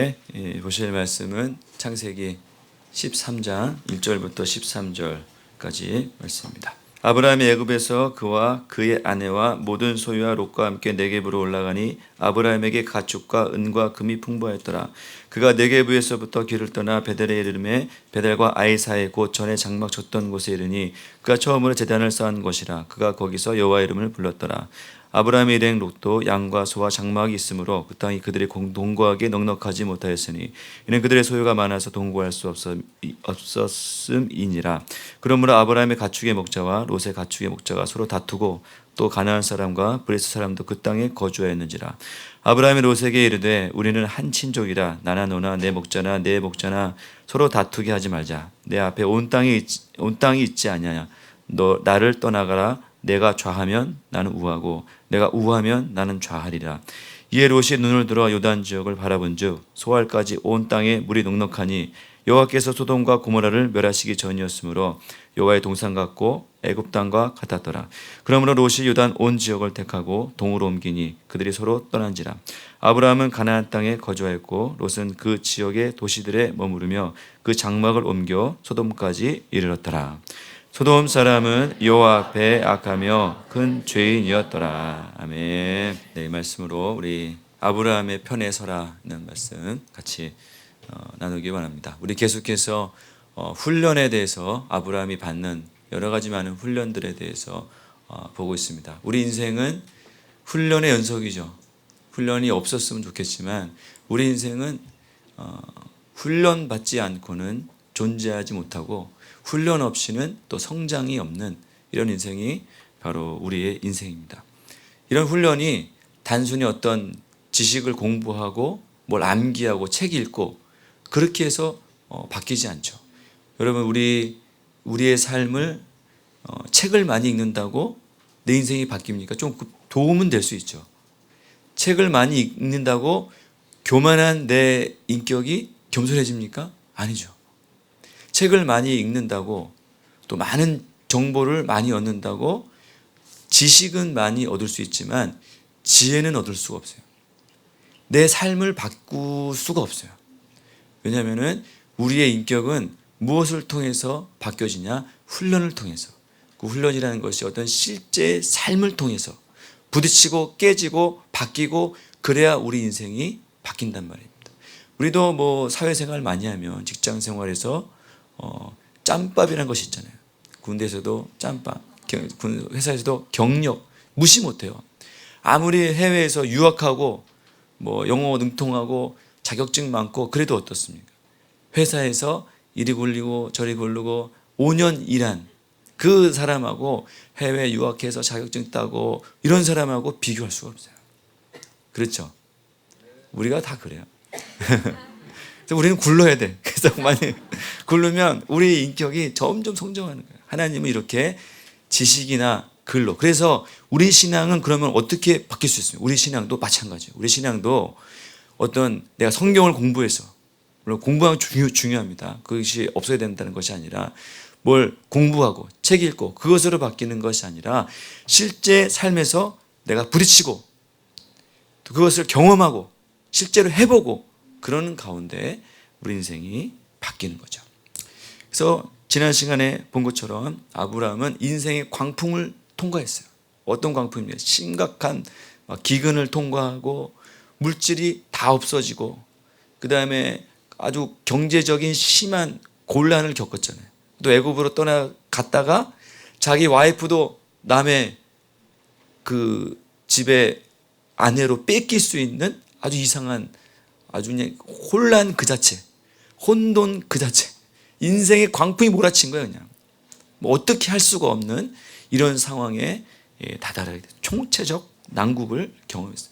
함께 보실 말씀은 창세기 13장 1절부터 13절까지 말씀입니다. 아브라함이 애굽에서 그와 그의 아내와 모든 소유와 롯과 함께 네겝으로 올라가니 아브라함에게 가축과 은과 금이 풍부하였더라. 그가 네겝에서부터 길을 떠나 베델에 이르매 베델과 아이 사이 곧 전에 장막 쳤던 곳에 이르니 그가 처음으로 제단을 쌓은 곳이라. 그가 거기서 여호와의 이름을 불렀더라. 아브라함의 일행 롯도 양과 소와 장막이 있으므로 그 땅이 그들이 동거하기에 넉넉하지 못하였으니 이는 그들의 소유가 많아서 동거할 수 없었음이니라. 그러므로 아브라함의 가축의 목자와 롯의 가축의 목자가 서로 다투고 또 가나안 사람과 브리스 사람도 그 땅에 거주하였는지라. 아브라함이 롯에게 이르되 우리는 한 친족이라 나나 너나 내 목자나 내 목자나 서로 다투게 하지 말자. 내 앞에 온 땅이 있지 아니하냐. 너 나를 떠나가라. 내가 좌하면 나는 우하고 내가 우하면 나는 좌하리라. 이에 롯이 눈을 들어 요단 지역을 바라본즉 소알까지 온 땅에 물이 넉넉하니 여호와께서 소돔과 고모라를 멸하시기 전이었으므로 여호와의 동산 같고 애굽 땅과 같았더라. 그러므로 롯이 요단 온 지역을 택하고 동으로 옮기니 그들이 서로 떠난지라. 아브라함은 가나안 땅에 거주하였고 롯은 그 지역의 도시들에 머무르며 그 장막을 옮겨 소돔까지 이르렀더라. 소돔 사람은 여호와 앞에 악하며 큰 죄인이었더라. 아멘. 네, 이 말씀으로 우리 아브라함의 편에 서라는 말씀 같이 나누기 원합니다. 우리 계속해서 훈련에 대해서 아브라함이 받는 여러 가지 많은 훈련들에 대해서 보고 있습니다. 우리 인생은 훈련의 연속이죠. 훈련이 없었으면 좋겠지만 우리 인생은 훈련 받지 않고는 존재하지 못하고 훈련 없이는 또 성장이 없는 이런 인생이 바로 우리의 인생입니다. 이런 훈련이 단순히 어떤 지식을 공부하고 뭘 암기하고 책 읽고 그렇게 해서 바뀌지 않죠. 여러분 우리의 삶을 책을 많이 읽는다고 내 인생이 바뀝니까? 좀 도움은 될 수 있죠. 책을 많이 읽는다고 교만한 내 인격이 겸손해집니까? 아니죠. 책을 많이 읽는다고 또 많은 정보를 많이 얻는다고 지식은 많이 얻을 수 있지만 지혜는 얻을 수가 없어요. 내 삶을 바꿀 수가 없어요. 왜냐하면 우리의 인격은 무엇을 통해서 바뀌어지냐? 훈련을 통해서. 그 훈련이라는 것이 어떤 실제 삶을 통해서 부딪히고 깨지고 바뀌고 그래야 우리 인생이 바뀐단 말입니다. 우리도 뭐 사회생활 많이 하면 직장생활에서 짬밥이라는 것이 있잖아요. 군대에서도 짬밥, 회사에서도 경력 무시 못해요. 아무리 해외에서 유학하고 뭐 영어 능통하고 자격증 많고 그래도 어떻습니까? 회사에서 이리 굴리고 저리 굴리고 5년 일한 그 사람하고 해외 유학해서 자격증 따고 이런 사람하고 비교할 수가 없어요. 그렇죠? 우리가 다 그래요. 그래서 우리는 굴러야 돼. 그래서 많이 굴르면 우리 인격이 점점 성장하는 거예요. 하나님은 이렇게 지식이나 글로. 그래서 우리 신앙은 그러면 어떻게 바뀔 수 있습니까? 우리 신앙도 마찬가지예요. 우리 신앙도 어떤 내가 성경을 공부해서 물론 공부하면 중요합니다. 그것이 없어야 된다는 것이 아니라 뭘 공부하고 책 읽고 그것으로 바뀌는 것이 아니라 실제 삶에서 내가 부딪히고 그것을 경험하고 실제로 해보고 그러는 가운데 우리 인생이 바뀌는 거죠. 그래서 지난 시간에 본 것처럼 아브라함은 인생의 광풍을 통과했어요. 어떤 광풍입니까? 심각한 기근을 통과하고 물질이 다 없어지고 그 다음에 아주 경제적인 심한 곤란을 겪었잖아요. 또 애굽으로 떠나갔다가 자기 와이프도 남의 그 집의 아내로 뺏길 수 있는 아주 이상한 아주 그냥 혼란 그 자체, 혼돈 그 자체, 인생의 광풍이 몰아친 거예요. 그냥 뭐 어떻게 할 수가 없는 이런 상황에 다다르게 돼요. 총체적 난국을 경험했어요.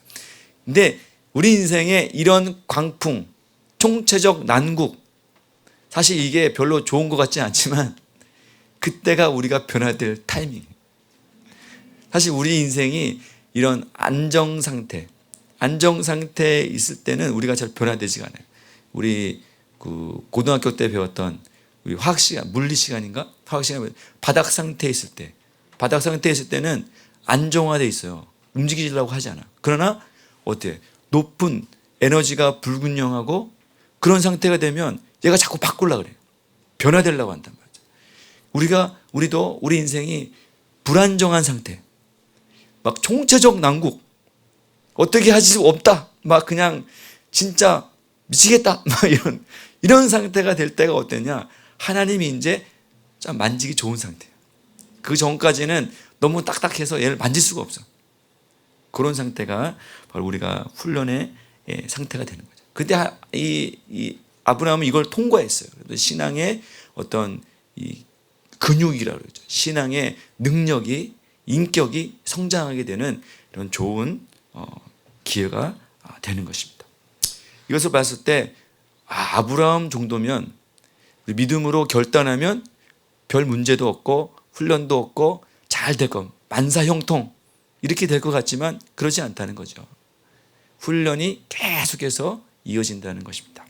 근데 우리 인생에 이런 광풍, 총체적 난국, 사실 이게 별로 좋은 것 같지 않지만 그때가 우리가 변화될 타이밍이에요. 사실 우리 인생이 이런 안정상태에 있을 때는 우리가 잘 변화되지가 않아요. 우리 그 고등학교 때 배웠던 우리 화학 시간, 물리 시간인가? 화학 시간 바닥 상태에 있을 때는 안정화돼 있어요. 움직이려고 하지 않아. 그러나 어때? 높은 에너지가 불균형하고 그런 상태가 되면 얘가 자꾸 바꾸려고 그래요. 변화되려고 한단 말이죠. 우리도 우리 인생이 불안정한 상태, 막 총체적 난국, 어떻게 할 수 없다, 막 그냥 진짜 미치겠다, 막 이런 상태가 될 때가 어땠냐? 하나님이 이제 좀 만지기 좋은 상태예요. 그 전까지는 너무 딱딱해서 얘를 만질 수가 없어. 그런 상태가 바로 우리가 훈련의 상태가 되는 거죠. 그때 이 아브라함은 이걸 통과했어요. 신앙의 어떤 이 근육이라고 그러죠. 신앙의 능력이, 인격이 성장하게 되는 이런 좋은 기회가 되는 것입니다. 이것을 봤을 때 아브라함 정도면 믿음으로 결단하면 별 문제도 없고 훈련도 없고 잘 될 것, 만사형통 이렇게 될 것 같지만 그러지 않다는 거죠. 훈련이 계속해서 이어진다는 것입니다.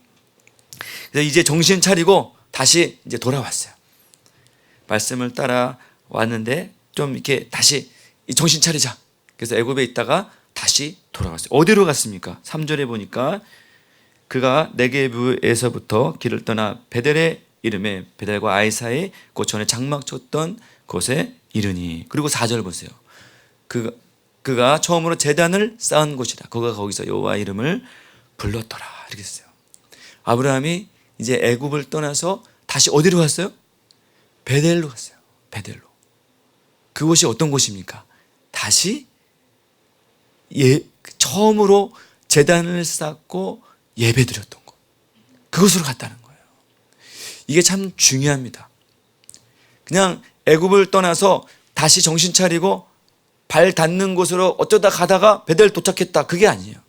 그래서 이제 정신 차리고 다시 이제 돌아왔어요. 말씀을 따라 왔는데 좀 이렇게 다시 정신 차리자. 그래서 애굽에 있다가 다시 돌아왔어요. 어디로 갔습니까? 3절에 보니까 그가 네게브에서부터 길을 떠나 베델의 이름에 베델과 아이 사이 그 전에 장막 쳤던 곳에 이르니. 그리고 4절 보세요. 그가 처음으로 제단을 쌓은 곳이라. 그가 거기서 여호와 이름을 불렀더라. 이렇게 했어요. 아브라함이 이제 애굽을 떠나서 다시 어디로 갔어요? 베델로 갔어요. 베델로. 그곳이 어떤 곳입니까? 다시 처음으로 제단을 쌓고 예배드렸던 곳. 그곳으로 갔다는 거예요. 이게 참 중요합니다. 그냥 애굽을 떠나서 다시 정신 차리고 발 닿는 곳으로 어쩌다 가다가 베델 도착했다. 그게 아니에요.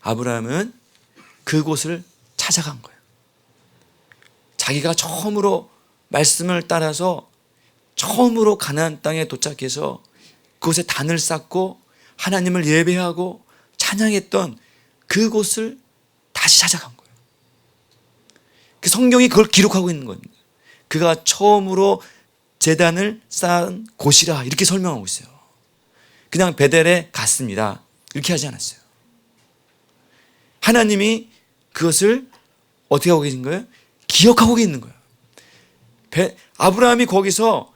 아브라함은 그곳을 찾아간 거예요. 자기가 처음으로 말씀을 따라서 처음으로 가나안 땅에 도착해서 그곳에 단을 쌓고 하나님을 예배하고 찬양했던 그곳을 다시 찾아간 거예요. 그 성경이 그걸 기록하고 있는 겁니다. 그가 처음으로 제단을 쌓은 곳이라 이렇게 설명하고 있어요. 그냥 베델에 갔습니다. 이렇게 하지 않았어요. 하나님이 그것을 어떻게 하고 계신 거예요? 기억하고 있는 거예요. 아브라함이 거기서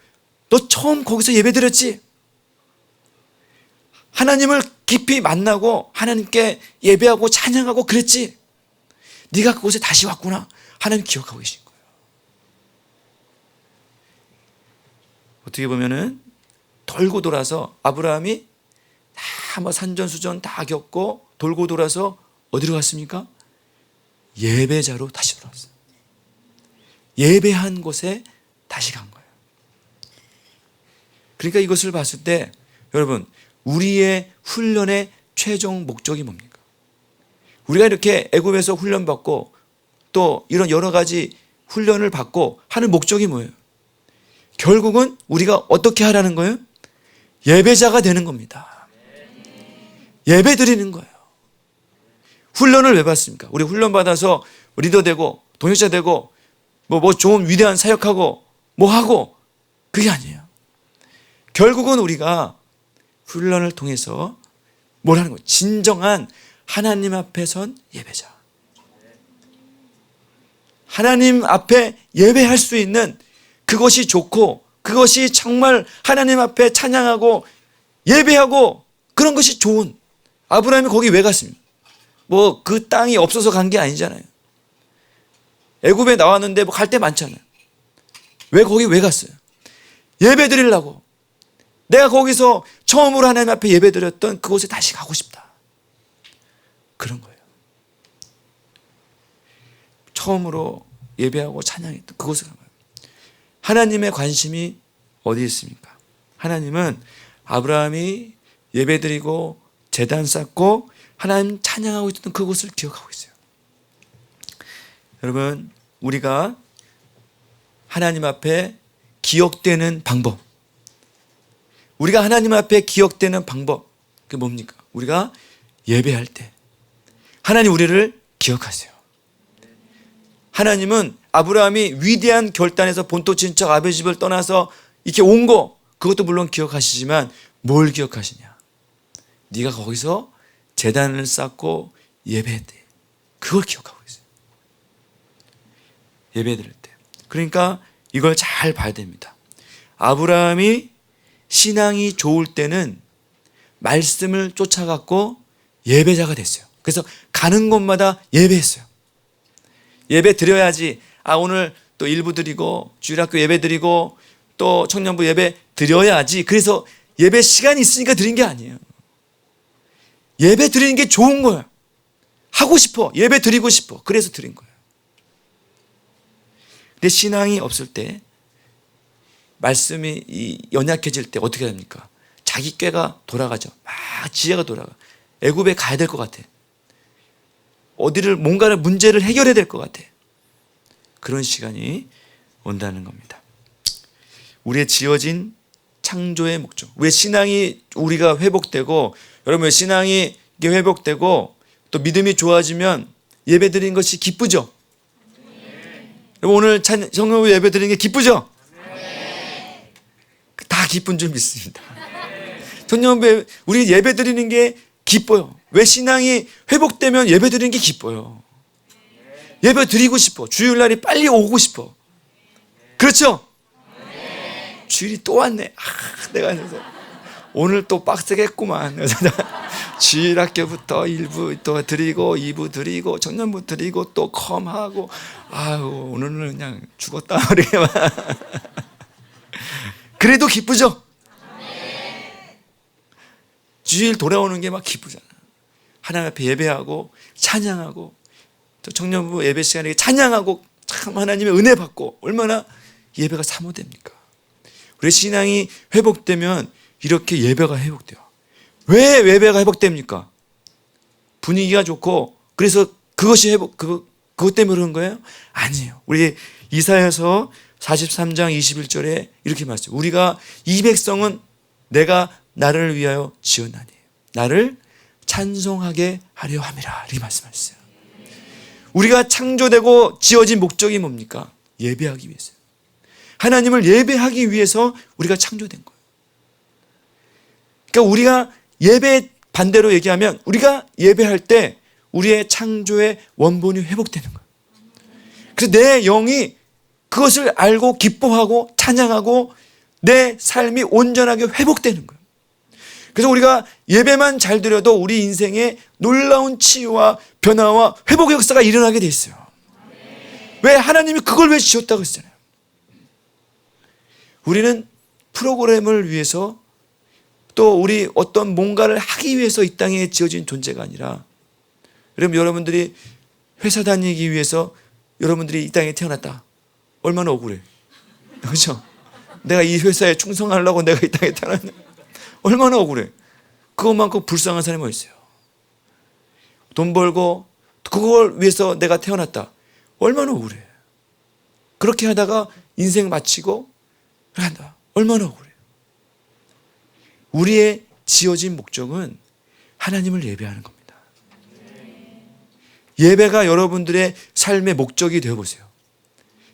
너 처음 거기서 예배드렸지? 하나님을 깊이 만나고 하나님께 예배하고 찬양하고 그랬지? 네가 그곳에 다시 왔구나. 하나님 기억하고 계신 거예요. 어떻게 보면은 돌고 돌아서 아브라함이 다 뭐 산전수전 다 겪고 돌고 돌아서 어디로 갔습니까? 예배자로 다시 돌아왔어요. 예배한 곳에 다시 간 거예요. 그러니까 이것을 봤을 때 여러분, 우리의 훈련의 최종 목적이 뭡니까? 우리가 이렇게 애굽에서 훈련받고 또 이런 여러 가지 훈련을 받고 하는 목적이 뭐예요? 결국은 우리가 어떻게 하라는 거예요? 예배자가 되는 겁니다. 예배 드리는 거예요. 훈련을 왜 받습니까? 우리 훈련 받아서 리더 되고 동역자 되고 뭐 좋은 위대한 사역하고 뭐 하고 그게 아니에요. 결국은 우리가 훈련을 통해서 뭘 하는 거예요? 진정한 하나님 앞에 선 예배자. 하나님 앞에 예배할 수 있는 그것이 좋고 그것이 정말 하나님 앞에 찬양하고 예배하고 그런 것이 좋은. 아브라함이 거기 왜 갔습니까? 뭐 그 땅이 없어서 간 게 아니잖아요. 애굽에 나왔는데 뭐 갈 데 많잖아요. 왜 거기 왜 갔어요? 예배 드리려고. 내가 거기서 처음으로 하나님 앞에 예배 드렸던 그곳에 다시 가고 싶다. 그런 거예요. 처음으로 예배하고 찬양했던 그곳에 간 거예요. 하나님의 관심이 어디에 있습니까? 하나님은 아브라함이 예배드리고 제단 쌓고 하나님 찬양하고 있던 그곳을 기억하고 있어요. 여러분, 우리가 하나님 앞에 기억되는 방법, 우리가 하나님 앞에 기억되는 방법, 그게 뭡니까? 우리가 예배할 때 하나님 우리를 기억하세요. 하나님은 아브라함이 위대한 결단에서 본토 친척 아버지 집을 떠나서 이렇게 온 거, 그것도 물론 기억하시지만 뭘 기억하시냐? 네가 거기서 제단을 쌓고 예배했대. 그걸 기억하고 있어요. 예배 드릴 때. 그러니까 이걸 잘 봐야 됩니다. 아브라함이 신앙이 좋을 때는 말씀을 쫓아갔고 예배자가 됐어요. 그래서 가는 곳마다 예배했어요. 예배 드려야지. 오늘 또 일부 드리고 주일학교 예배 드리고 또 청년부 예배 드려야지. 그래서 예배 시간이 있으니까 드린 게 아니에요. 예배 드리는 게 좋은 거예요. 하고 싶어. 예배 드리고 싶어. 그래서 드린 거예요. 근데 신앙이 없을 때, 말씀이 연약해질 때 어떻게 됩니까? 자기 꾀가 돌아가죠. 막 지혜가 돌아가. 애굽에 가야 될 것 같아. 어디를 뭔가를 문제를 해결해야 될 것 같아. 그런 시간이 온다는 겁니다. 우리의 지어진 창조의 목적. 왜 신앙이 우리가 회복되고, 여러분 신앙이 회복되고 또 믿음이 좋아지면 예배 드리는 것이 기쁘죠? 여러분 오늘 성령 예배 드리는 게 기쁘죠? 다 기쁜 줄 믿습니다. 성령 우리 예배 드리는 게 기뻐요. 왜? 신앙이 회복되면 예배 드리는 게 기뻐요. 예배 드리고 싶어. 주일날이 빨리 오고 싶어. 그렇죠? 주일이 또 왔네. 내가 오늘 또 빡세게 했구만. 주일학교부터 1부 또 드리고 2부 드리고 청년부 드리고 또 컴하고 오늘은 그냥 죽었다. 그래도 기쁘죠? 주일 돌아오는 게 막 기쁘잖아. 하나님 앞에 예배하고 찬양하고 또 청년부 예배 시간에 찬양하고 참 하나님의 은혜 받고 얼마나 예배가 사모됩니까? 우리 신앙이 회복되면 이렇게 예배가 회복돼요. 왜 예배가 회복됩니까? 분위기가 좋고 그래서 그것이 그것 때문에 그런 거예요? 아니에요. 우리 이사야서 43장 21절에 이렇게 말씀해요. 우리가 이 백성은 내가 나를 위하여 지었나니 나를 찬송하게 하려 함이라. 이렇게 말씀하셨어요. 우리가 창조되고 지어진 목적이 뭡니까? 예배하기 위해서요. 하나님을 예배하기 위해서 우리가 창조된 거예요. 그러니까 우리가 예배 반대로 얘기하면 우리가 예배할 때 우리의 창조의 원본이 회복되는 거예요. 그래서 내 영이 그것을 알고 기뻐하고 찬양하고 내 삶이 온전하게 회복되는 거예요. 그래서 우리가 예배만 잘 드려도 우리 인생에 놀라운 치유와 변화와 회복의 역사가 일어나게 돼 있어요. 왜? 하나님이 그걸 왜 지었다고 했잖아요. 우리는 프로그램을 위해서 또 우리 어떤 뭔가를 하기 위해서 이 땅에 지어진 존재가 아니라 여러분들이 회사 다니기 위해서 여러분들이 이 땅에 태어났다. 얼마나 억울해. 그렇죠? 내가 이 회사에 충성하려고 내가 이 땅에 태어났네. 얼마나 억울해. 그것만큼 불쌍한 사람이 어디 있어요. 돈 벌고 그걸 위해서 내가 태어났다. 얼마나 억울해. 그렇게 하다가 인생 마치고 한다. 얼마나 억울해. 우리의 지어진 목적은 하나님을 예배하는 겁니다. 예배가 여러분들의 삶의 목적이 되어보세요.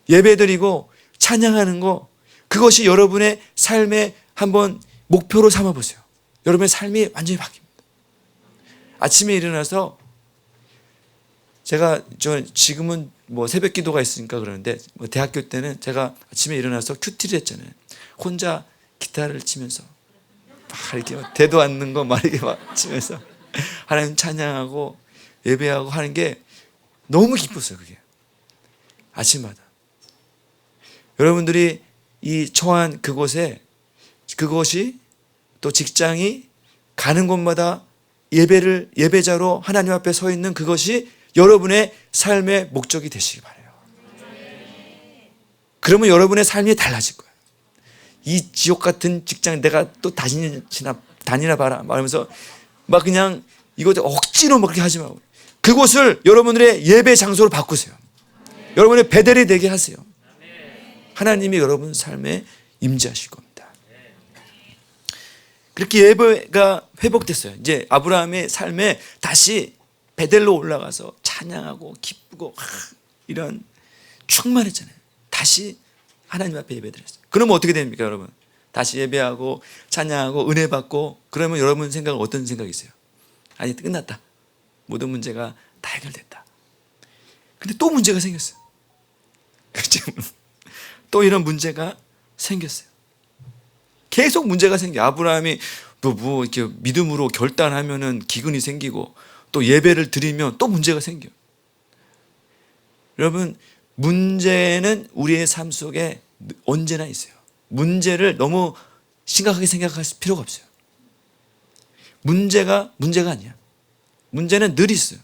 예배드리고 찬양하는 거, 그것이 여러분의 삶의 한번 목표로 삼아보세요. 여러분의 삶이 완전히 바뀝니다. 아침에 일어나서 지금은 새벽 기도가 있으니까 그러는데 대학교 때는 제가 아침에 일어나서 큐티를 했잖아요. 혼자 기타를 치면서 막 이렇게 대도 않는 거 막 이렇게 막 치면서 하나님 찬양하고 예배하고 하는 게 너무 기뻤어요. 그게 아침마다 여러분들이 이 처한 그것이 또 직장이 가는 곳마다 예배자로 하나님 앞에 서 있는 그것이 여러분의 삶의 목적이 되시기 바라요. 그러면 여러분의 삶이 달라질 거예요. 이 지옥 같은 직장 내가 또 다니나 봐라 말하면서 막 그냥 이거 억지로 막 그렇게 하지 말고 그곳을 여러분들의 예배 장소로 바꾸세요. 여러분의 베델이 되게 하세요. 하나님이 여러분 삶에 임재하실 겁니다. 그렇게 예배가 회복됐어요. 이제 아브라함의 삶에 다시 베델로 올라가서 찬양하고 기쁘고 이런 충만했잖아요. 다시 하나님 앞에 예배드렸어요. 그러면 어떻게 됩니까, 여러분? 다시 예배하고 찬양하고 은혜 받고 그러면 여러분 생각은 어떤 생각이세요? 아니 끝났다. 모든 문제가 다 해결됐다. 근데 또 문제가 생겼어요. 또 이런 문제가 생겼어요. 계속 문제가 생겨. 아브라함이 뭐 이렇게 믿음으로 결단하면은 기근이 생기고 또 예배를 드리면 또 문제가 생겨. 여러분, 문제는 우리의 삶 속에 언제나 있어요. 문제를 너무 심각하게 생각할 필요가 없어요. 문제가 아니야. 문제는 늘 있어요.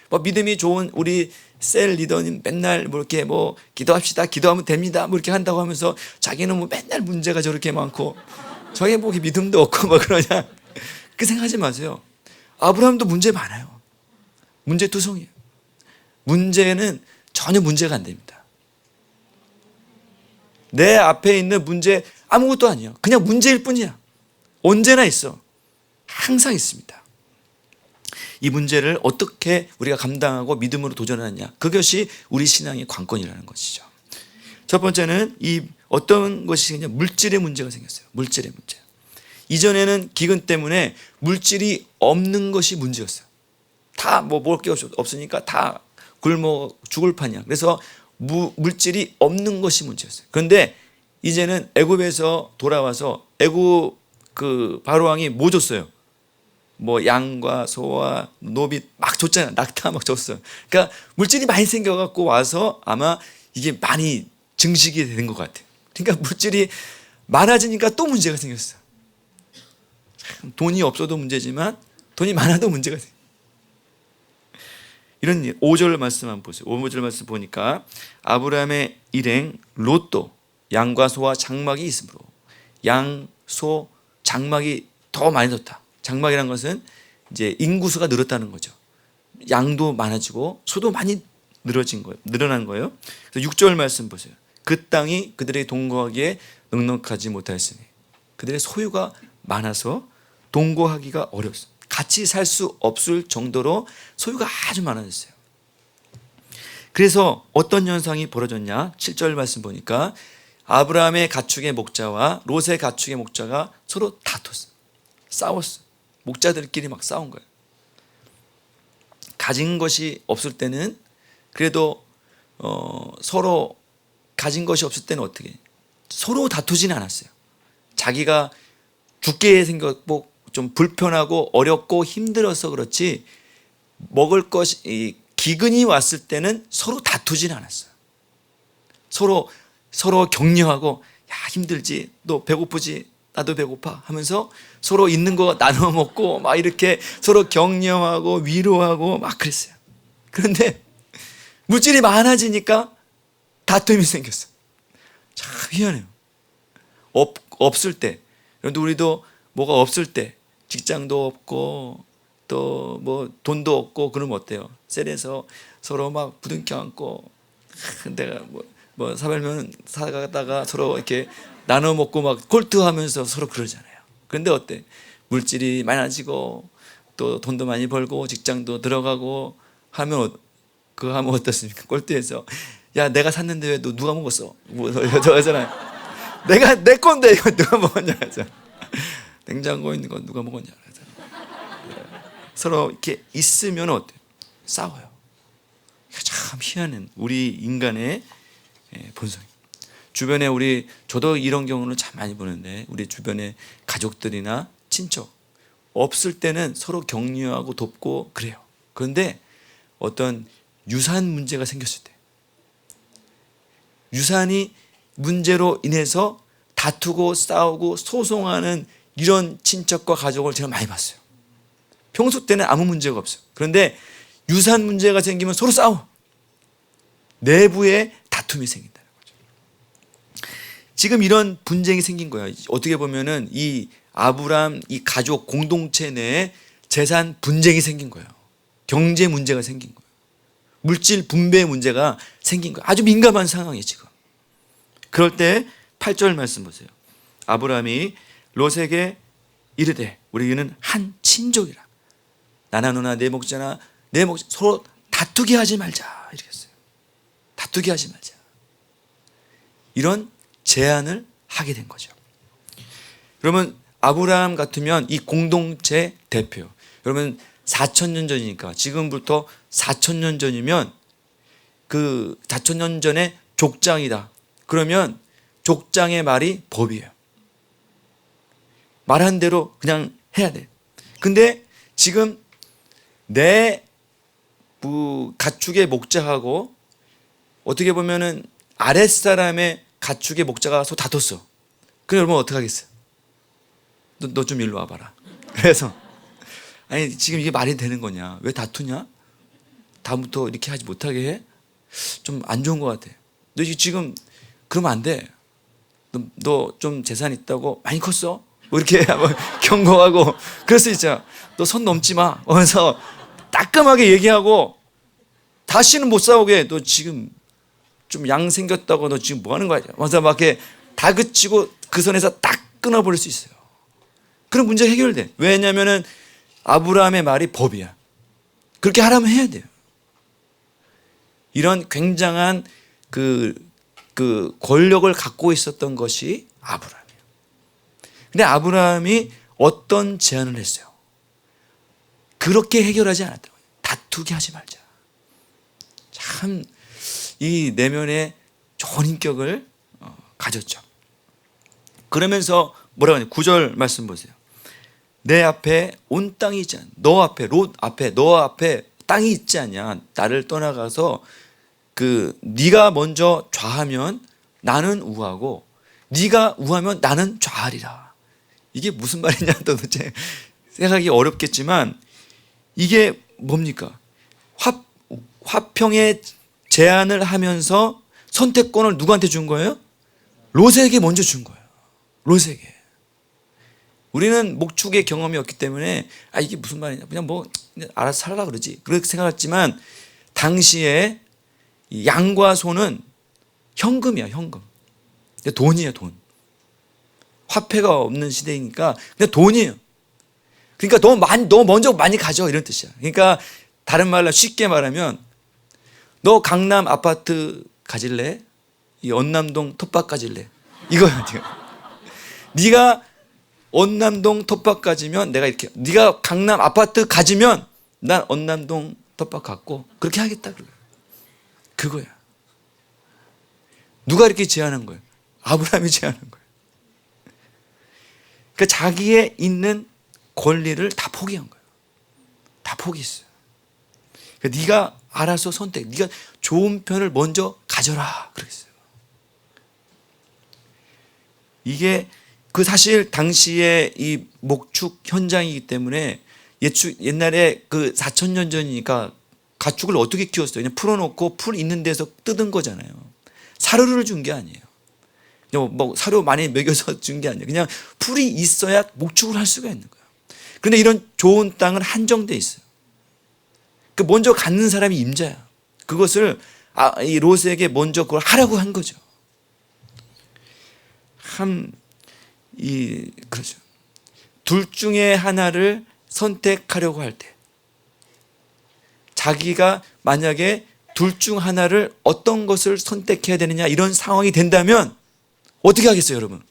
뭐 믿음이 좋은 우리 셀 리더님 맨날 뭐 이렇게 뭐 기도합시다, 기도하면 됩니다, 뭐 이렇게 한다고 하면서 자기는 뭐 맨날 문제가 저렇게 많고 저게 뭐 믿음도 없고 뭐 그러냐, 그 생각하지 마세요. 아브라함도 문제 많아요. 문제 투성이에요. 문제는 전혀 문제가 안 됩니다. 내 앞에 있는 문제 아무것도 아니야. 그냥 문제일 뿐이야. 언제나 있어. 항상 있습니다. 이 문제를 어떻게 우리가 감당하고 믿음으로 도전하느냐, 그것이 우리 신앙의 관건이라는 것이죠. 첫 번째는 이 어떤 것이 생겼냐, 물질의 문제가 생겼어요. 물질의 문제. 이전에는 기근 때문에 물질이 없는 것이 문제였어요. 다 뭐 먹을 게 없으니까 다 굶어 죽을 판이야. 그래서 물질이 없는 것이 문제였어요. 그런데 이제는 애굽에서 돌아와서 애굽 그 바로왕이 뭐 줬어요? 뭐 양과 소와 노비 막 줬잖아요. 낙타 막 줬어요. 그러니까 물질이 많이 생겨갖고 와서 아마 이게 많이 증식이 되는 것 같아요. 그러니까 물질이 많아지니까 또 문제가 생겼어요. 돈이 없어도 문제지만 돈이 많아도 문제가 생겨요. 이런 5절 말씀 한번 보세요. 5절 말씀 보니까 아브라함의 일행 롯도 양과 소와 장막이 있으므로 양, 소, 장막이 더 많이 졌다. 장막이라는 것은 이제 인구수가 늘었다는 거죠. 양도 많아지고 소도 많이 늘어난 거예요. 그래서 6절 말씀 보세요. 그 땅이 그들의 동거하기에 넉넉하지 못하였으니 그들의 소유가 많아서 동거하기가 어렵습니다. 같이 살 수 없을 정도로 소유가 아주 많아졌어요. 그래서 어떤 현상이 벌어졌냐? 7절 말씀 보니까 아브라함의 가축의 목자와 롯의 가축의 목자가 서로 다퉜어요. 싸웠어요. 목자들끼리 막 싸운 거예요. 가진 것이 없을 때는 그래도 서로 가진 것이 없을 때는 어떻게 서로 다투지는 않았어요. 자기가 죽게 생겼고 좀 불편하고 어렵고 힘들어서 그렇지 먹을 것이 기근이 왔을 때는 서로 다투지는 않았어요. 서로 격려하고 야 힘들지, 너 배고프지, 나도 배고파 하면서 서로 있는 거 나눠 먹고 막 이렇게 서로 격려하고 위로하고 막 그랬어요. 그런데 물질이 많아지니까 다툼이 생겼어요. 참 희한해요. 없을 때, 그런데 우리도 뭐가 없을 때 직장도 없고 또 뭐 돈도 없고 그러면 어때요? 셀에서 서로 막 부둥켜 안고 내가 뭐 사발면 사가다가 서로 이렇게 나눠 먹고 막 콜트하면서 서로 그러잖아요. 그런데 어때? 물질이 많아지고 또 돈도 많이 벌고 직장도 들어가고 하면 하면 어떻습니까? 꼴대에서 야 내가 샀는데 왜 너 누가 먹었어? 뭐 저러잖아요. 내가 내 건데 이거 누가 먹었냐 하죠. 냉장고에 있는 건 누가 먹었냐 하죠. 서로 이렇게 있으면 어때요? 싸워요. 참 희한한 우리 인간의 본성입니다. 주변에 저도 이런 경우는 참 많이 보는데 우리 주변에 가족들이나 친척 없을 때는 서로 격려하고 돕고 그래요. 그런데 어떤 유산 문제가 생겼을 때 유산이 문제로 인해서 다투고 싸우고 소송하는 이런 친척과 가족을 제가 많이 봤어요. 평소 때는 아무 문제가 없어요. 그런데 유산 문제가 생기면 서로 싸워. 내부에 다툼이 생긴다는 거죠. 지금 이런 분쟁이 생긴 거예요. 어떻게 보면은 이 아브람 이 가족 공동체 내에 재산 분쟁이 생긴 거예요. 경제 문제가 생긴 거예요. 물질 분배 문제가 생긴 거예요. 아주 민감한 상황이에요 지금. 그럴 때 8절 말씀 보세요. 아브람이 롯에게 이르되 우리는 한 친족이라 나나 너나 내 목자나 내 목자 서로 다투게 하지 말자 이렇게 했어요. 다투게 하지 말자. 이런 제안을 하게 된 거죠. 그러면 아브라함 같으면 이 공동체 대표. 여러분 4,000년 전이니까 지금부터 4,000년 전이면 그 4,000년 전에 족장이다. 그러면 족장의 말이 법이에요. 말한 대로 그냥 해야 돼. 근데 지금 내 가축의 목자하고 어떻게 보면은 아랫사람의 가축의 목자가 서로 다퉜어. 그럼 여러분 어떻게 하겠어요? 너 좀 일로 와봐라. 그래서 아니 지금 이게 말이 되는 거냐? 왜 다투냐? 다음부터 이렇게 하지 못하게 해? 좀 안 좋은 것 같아. 너 지금 그러면 안 돼. 너 좀 재산 있다고 많이 컸어? 뭐 이렇게 경고하고 그럴 수 있잖아. 너 선 넘지 마. 하면서 따끔하게 얘기하고 다시는 못 싸우게. 너 지금 좀 양 생겼다고 너 지금 뭐 하는 거야? 하면서 막 이렇게 다그치고 그 선에서 딱 끊어버릴 수 있어요. 그럼 문제 해결돼. 왜냐면은 아브라함의 말이 법이야. 그렇게 하라면 해야 돼요. 이런 굉장한 그 권력을 갖고 있었던 것이 아브라함이에요. 근데 아브라함이 어떤 제안을 했어요? 그렇게 해결하지 않았다고요. 다투게 하지 말자. 참 이 내면에 좋은 인격을 가졌죠. 그러면서 뭐라고 하냐? 9절 말씀 보세요. 내 앞에 온 땅이 있지 않냐? 너 앞에 롯 앞에 너 앞에 땅이 있지 않냐? 나를 떠나가서 네가 먼저 좌하면 나는 우하고 네가 우하면 나는 좌하리라. 이게 무슨 말이냐 도대체 생각하기 어렵겠지만 이게 뭡니까? 화평의 제안을 하면서 선택권을 누구한테 준 거예요? 롯에게 먼저 준 거예요. 롯에게. 우리는 목축의 경험이 없기 때문에 이게 무슨 말이냐 그냥 알아서 살아라 그러지 그렇게 생각했지만 당시에 양과 소는 현금이야. 현금. 돈이에요. 돈. 화폐가 없는 시대이니까 그냥 돈이에요. 그러니까 너 먼저 많이 가져 이런 뜻이야. 그러니까 다른 말로 쉽게 말하면 너 강남 아파트 가질래? 이 언남동 텃밭 가질래? 이거야. 네가 언남동 텃밭 가지면 내가 이렇게 네가 강남 아파트 가지면 난 언남동 텃밭 갖고 그렇게 하겠다. 그거야. 누가 이렇게 제안한 거예요? 아브라함이 제안한 거예요. 그러니까 자기의 있는 권리를 다 포기한 거예요. 다 포기했어요. 그러니까 네가 알아서 선택. 네가 좋은 편을 먼저 가져라. 그랬어요. 이게 사실 당시에 이 목축 현장이기 때문에 옛날에 4,000년 전이니까 가축을 어떻게 키웠어요? 그냥 풀어놓고 풀 있는 데서 뜯은 거잖아요. 사료를 준 게 아니에요. 사료 많이 먹여서 준 게 아니에요. 그냥 풀이 있어야 목축을 할 수가 있는 거예요. 그런데 이런 좋은 땅은 한정돼 있어요. 먼저 갖는 사람이 임자야. 그것을 이 롯에게 먼저 그걸 하라고 한 거죠. 그렇죠. 둘 중에 하나를 선택하려고 할 때, 자기가 만약에 둘 중 하나를 어떤 것을 선택해야 되느냐 이런 상황이 된다면 어떻게 하겠어요, 여러분?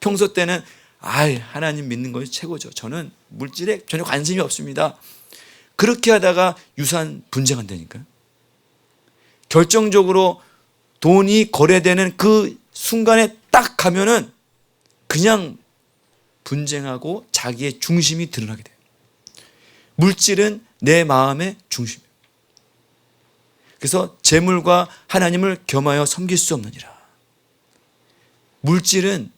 평소 때는 하나님 믿는 것이 최고죠. 저는 물질에 전혀 관심이 없습니다. 그렇게 하다가 유산 분쟁한다니까요. 결정적으로 돈이 거래되는 그 순간에 딱 가면은 그냥 분쟁하고 자기의 중심이 드러나게 돼요. 물질은 내 마음의 중심이에요. 그래서 재물과 하나님을 겸하여 섬길 수 없느니라. 물질은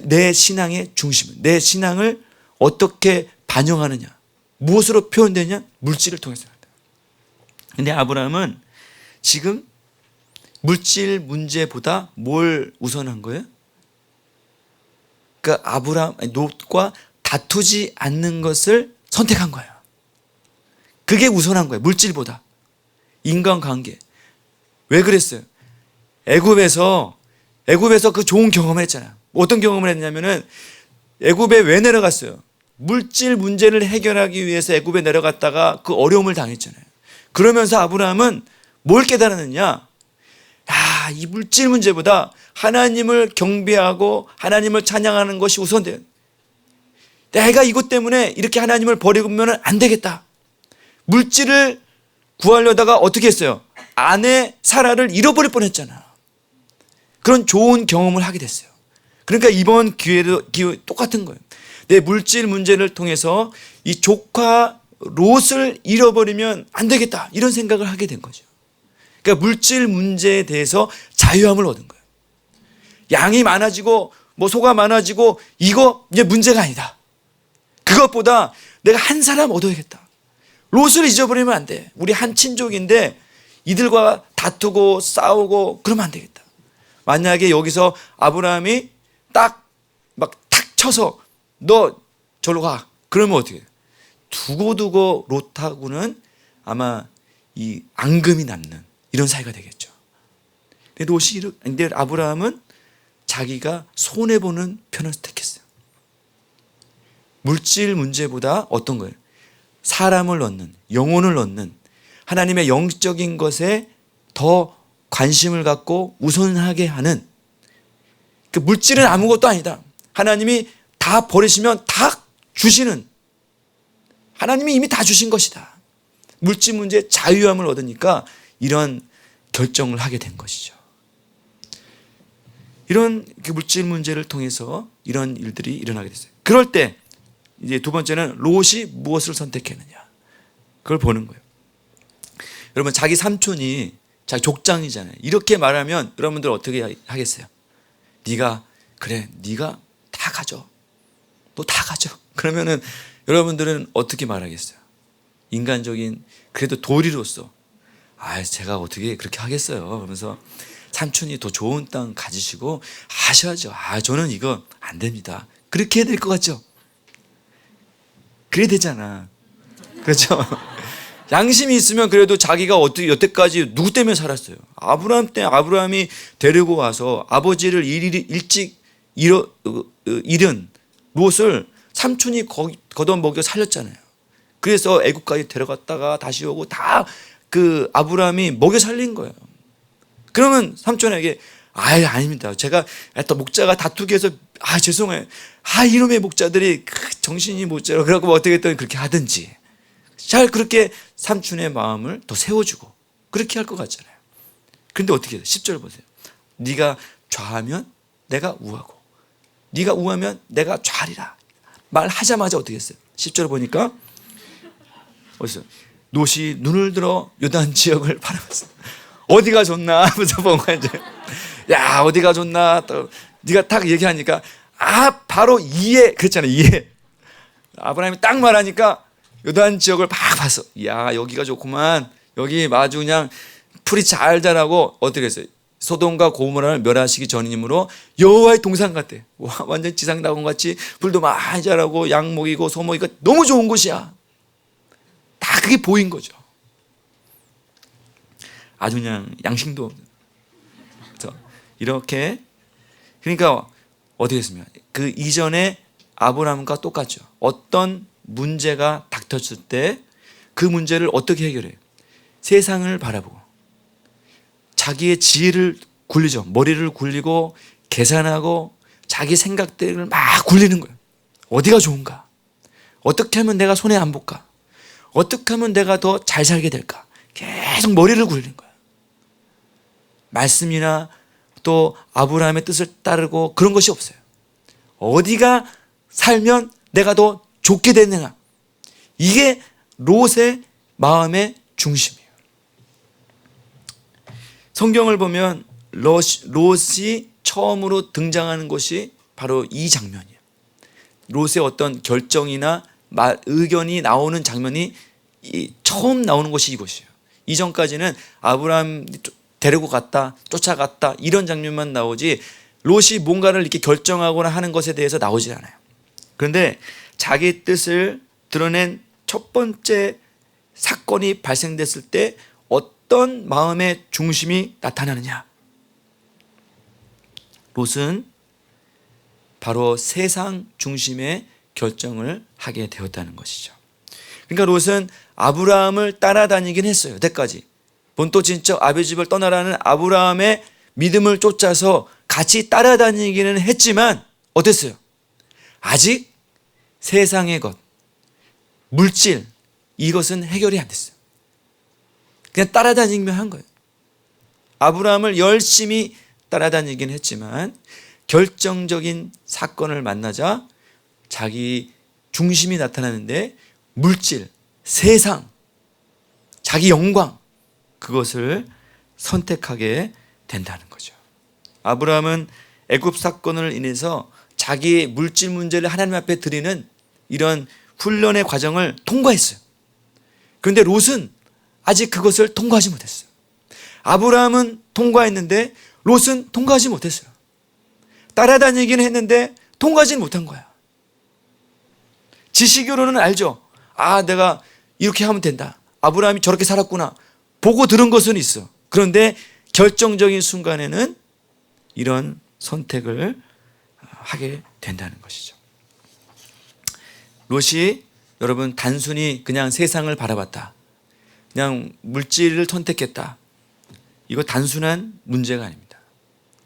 내 신앙의 중심, 내 신앙을 어떻게 반영하느냐, 무엇으로 표현되냐? 물질을 통해서. 그런데 아브라함은 지금 물질 문제보다 뭘 우선한 거예요? 그러니까 롯과 다투지 않는 것을 선택한 거예요. 그게 우선한 거예요. 물질보다. 인간관계. 왜 그랬어요? 애굽에서 그 좋은 경험을 했잖아요. 어떤 경험을 했냐면은 애굽에 왜 내려갔어요? 물질 문제를 해결하기 위해서 애굽에 내려갔다가 그 어려움을 당했잖아요. 그러면서 아브라함은 뭘 깨달았느냐? 이 물질 문제보다 하나님을 경배하고 하나님을 찬양하는 것이 우선돼요. 내가 이것 때문에 이렇게 하나님을 버리면 안 되겠다. 물질을 구하려다가 어떻게 했어요? 아내 사라를 잃어버릴 뻔했잖아. 그런 좋은 경험을 하게 됐어요. 그러니까 이번 기회 똑같은 거예요. 내 물질 문제를 통해서 이 조카 롯을 잃어버리면 안 되겠다, 이런 생각을 하게 된 거죠. 그러니까 물질 문제에 대해서 자유함을 얻은 거예요. 양이 많아지고 뭐 소가 많아지고 이거 이제 문제가 아니다. 그것보다 내가 한 사람 얻어야겠다. 롯을 잊어버리면 안 돼. 우리 한 친족인데 이들과 다투고 싸우고 그러면 안 되겠다. 만약에 여기서 아브라함이 딱 막 탁 쳐서 너 절로 가, 그러면 어떻게 해? 두고두고 롯하고는 아마 이 앙금이 남는 이런 사이가 되겠죠. 근데 아브라함은 자기가 손해보는 편을 택했어요. 물질 문제보다 어떤 거예요? 사람을 얻는, 영혼을 얻는, 하나님의 영적인 것에 더 관심을 갖고 우선하게 하는, 그 물질은 아무것도 아니다. 하나님이 다 버리시면 다 주시는, 하나님이 이미 다 주신 것이다. 물질 문제에 자유함을 얻으니까 이런 결정을 하게 된 것이죠. 이런 물질 문제를 통해서 이런 일들이 일어나게 됐어요. 그럴 때 이제 두 번째는 롯이 무엇을 선택했느냐, 그걸 보는 거예요. 여러분, 자기 삼촌이 자기 족장이잖아요. 이렇게 말하면 여러분들 어떻게 하겠어요? 네가 다 가져. 너 다 가져. 그러면은 여러분들은 어떻게 말하겠어요? 인간적인, 그래도 도리로서 제가 어떻게 그렇게 하겠어요? 그러면서 삼촌이 더 좋은 땅 가지시고 하셔야죠. 저는 이거 안 됩니다. 그렇게 해야 될 것 같죠? 그래야 되잖아. 그렇죠? 양심이 있으면 그래도 자기가 어떻게 여태까지 누구 때문에 살았어요? 아브라함이 데리고 와서 아버지를 일찍 잃은 롯을 삼촌이 걷어먹여 살렸잖아요. 그래서 애국까지 데려갔다가 다시 오고 다 그 아브라함이 먹여 살린 거예요. 그러면 삼촌에게 아닙니다. 제가 또 목자가 다투게 해서 죄송해요. 이놈의 목자들이 정신이 못 차려. 그래갖고 어떻게 했더니 그렇게 하든지 잘 그렇게 삼촌의 마음을 더 세워주고 그렇게 할 것 같잖아요. 그런데 어떻게 해요? 10절 보세요. 네가 좌하면 내가 우하고 네가 우하면 내가 좌리라. 말하자마자 어떻게 했어요? 10절 보니까 어디서 롯이 눈을 들어 요단 지역을 바라봤어요. 어디가 좋나 하면서 본 거야. 이제 야, 어디가 좋나 또 네가 딱 얘기하니까 바로 이해, 그랬잖아요. 이해. 아브라함이 딱 말하니까 요단 지역을 막 봤어. 야, 여기가 좋구만. 여기 아주 그냥 풀이 잘 자라고 어떻게 했어요? 소돔과 고모라를 멸하시기 전이므로 여호와의 동산 같대. 와, 완전 지상낙원 같이 풀도 많이 자라고 양 먹이고 소 먹이고 너무 좋은 곳이야. 다 그게 보인 거죠. 아주 그냥 양심도 없는. 이렇게, 그러니까 어떻게 했습니까? 그 이전에 아브라함과 똑같죠. 어떤 문제가 닥쳤을 때 그 문제를 어떻게 해결해요? 세상을 바라보고 자기의 지혜를 굴리죠. 머리를 굴리고 계산하고 자기 생각들을 막 굴리는 거예요. 어디가 좋은가? 어떻게 하면 내가 손해 안 볼까? 어떻게 하면 내가 더 잘 살게 될까? 계속 머리를 굴리는 거예요. 말씀이나 또 아브라함의 뜻을 따르고 그런 것이 없어요. 어디가 살면 내가 더 좋게 되느냐. 이게 롯의 마음의 중심이에요. 성경을 보면 롯이 처음으로 등장하는 것이 바로 이 장면이에요. 롯의 어떤 결정이나 의견이 나오는 장면이 처음 나오는 것이 이것이에요. 이전까지는 아브라함 데리고 갔다, 쫓아갔다 이런 장면만 나오지 롯이 뭔가를 이렇게 결정하거나 하는 것에 대해서 나오지 않아요. 그런데 자기 뜻을 드러낸 첫 번째 사건이 발생됐을 때 어떤 마음의 중심이 나타나느냐? 롯은 바로 세상 중심의 결정을 하게 되었다는 것이죠. 그러니까 롯은 아브라함을 따라다니긴 했어요. 여태까지 본토 친척 아비 집을 떠나라는 아브라함의 믿음을 쫓아서 같이 따라다니기는 했지만 어땠어요? 아직 세상의 것, 물질, 이것은 해결이 안 됐어요. 그냥 따라다니기만 한 거예요. 아브라함을 열심히 따라다니긴 했지만 결정적인 사건을 만나자 자기 중심이 나타나는데 물질, 세상, 자기 영광, 그것을 선택하게 된다는 거죠. 아브라함은 애굽 사건을 인해서 자기의 물질 문제를 하나님 앞에 드리는 이런 훈련의 과정을 통과했어요. 그런데 롯은 아직 그것을 통과하지 못했어요. 아브라함은 통과했는데 롯은 통과하지 못했어요. 따라다니기는 했는데 통과하지 못한 거야. 지식으로는 알죠. 아, 내가 이렇게 하면 된다. 아브라함이 저렇게 살았구나. 보고 들은 것은 있어. 그런데 결정적인 순간에는 이런 선택을 하게 된다는 것이죠. 롯이 여러분 단순히 그냥 세상을 바라봤다. 그냥 물질을 선택했다. 이거 단순한 문제가 아닙니다.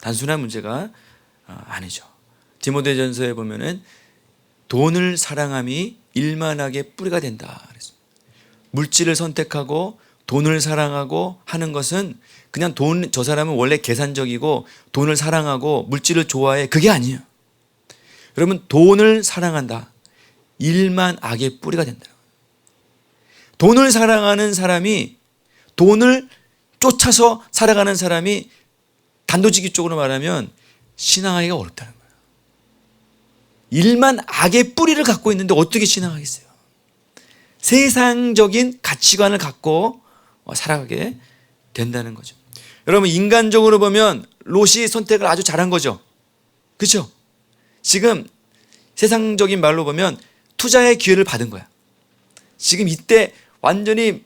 단순한 문제가 아니죠. 디모데전서에 보면은 돈을 사랑함이 일만하게 뿌리가 된다 그랬습니다. 물질을 선택하고 돈을 사랑하고 하는 것은 그냥 저 사람은 원래 계산적이고 돈을 사랑하고 물질을 좋아해. 그게 아니에요. 여러분, 돈을 사랑한다. 일만 악의 뿌리가 된다. 돈을 사랑하는 사람이, 돈을 쫓아서 살아가는 사람이 단도직입적으로 말하면 신앙하기가 어렵다는 거예요. 일만 악의 뿌리를 갖고 있는데 어떻게 신앙하겠어요? 세상적인 가치관을 갖고 살아가게 된다는 거죠. 여러분, 인간적으로 보면 롯이 선택을 아주 잘한 거죠. 그렇죠? 지금 세상적인 말로 보면 투자의 기회를 받은 거야. 지금 이때 완전히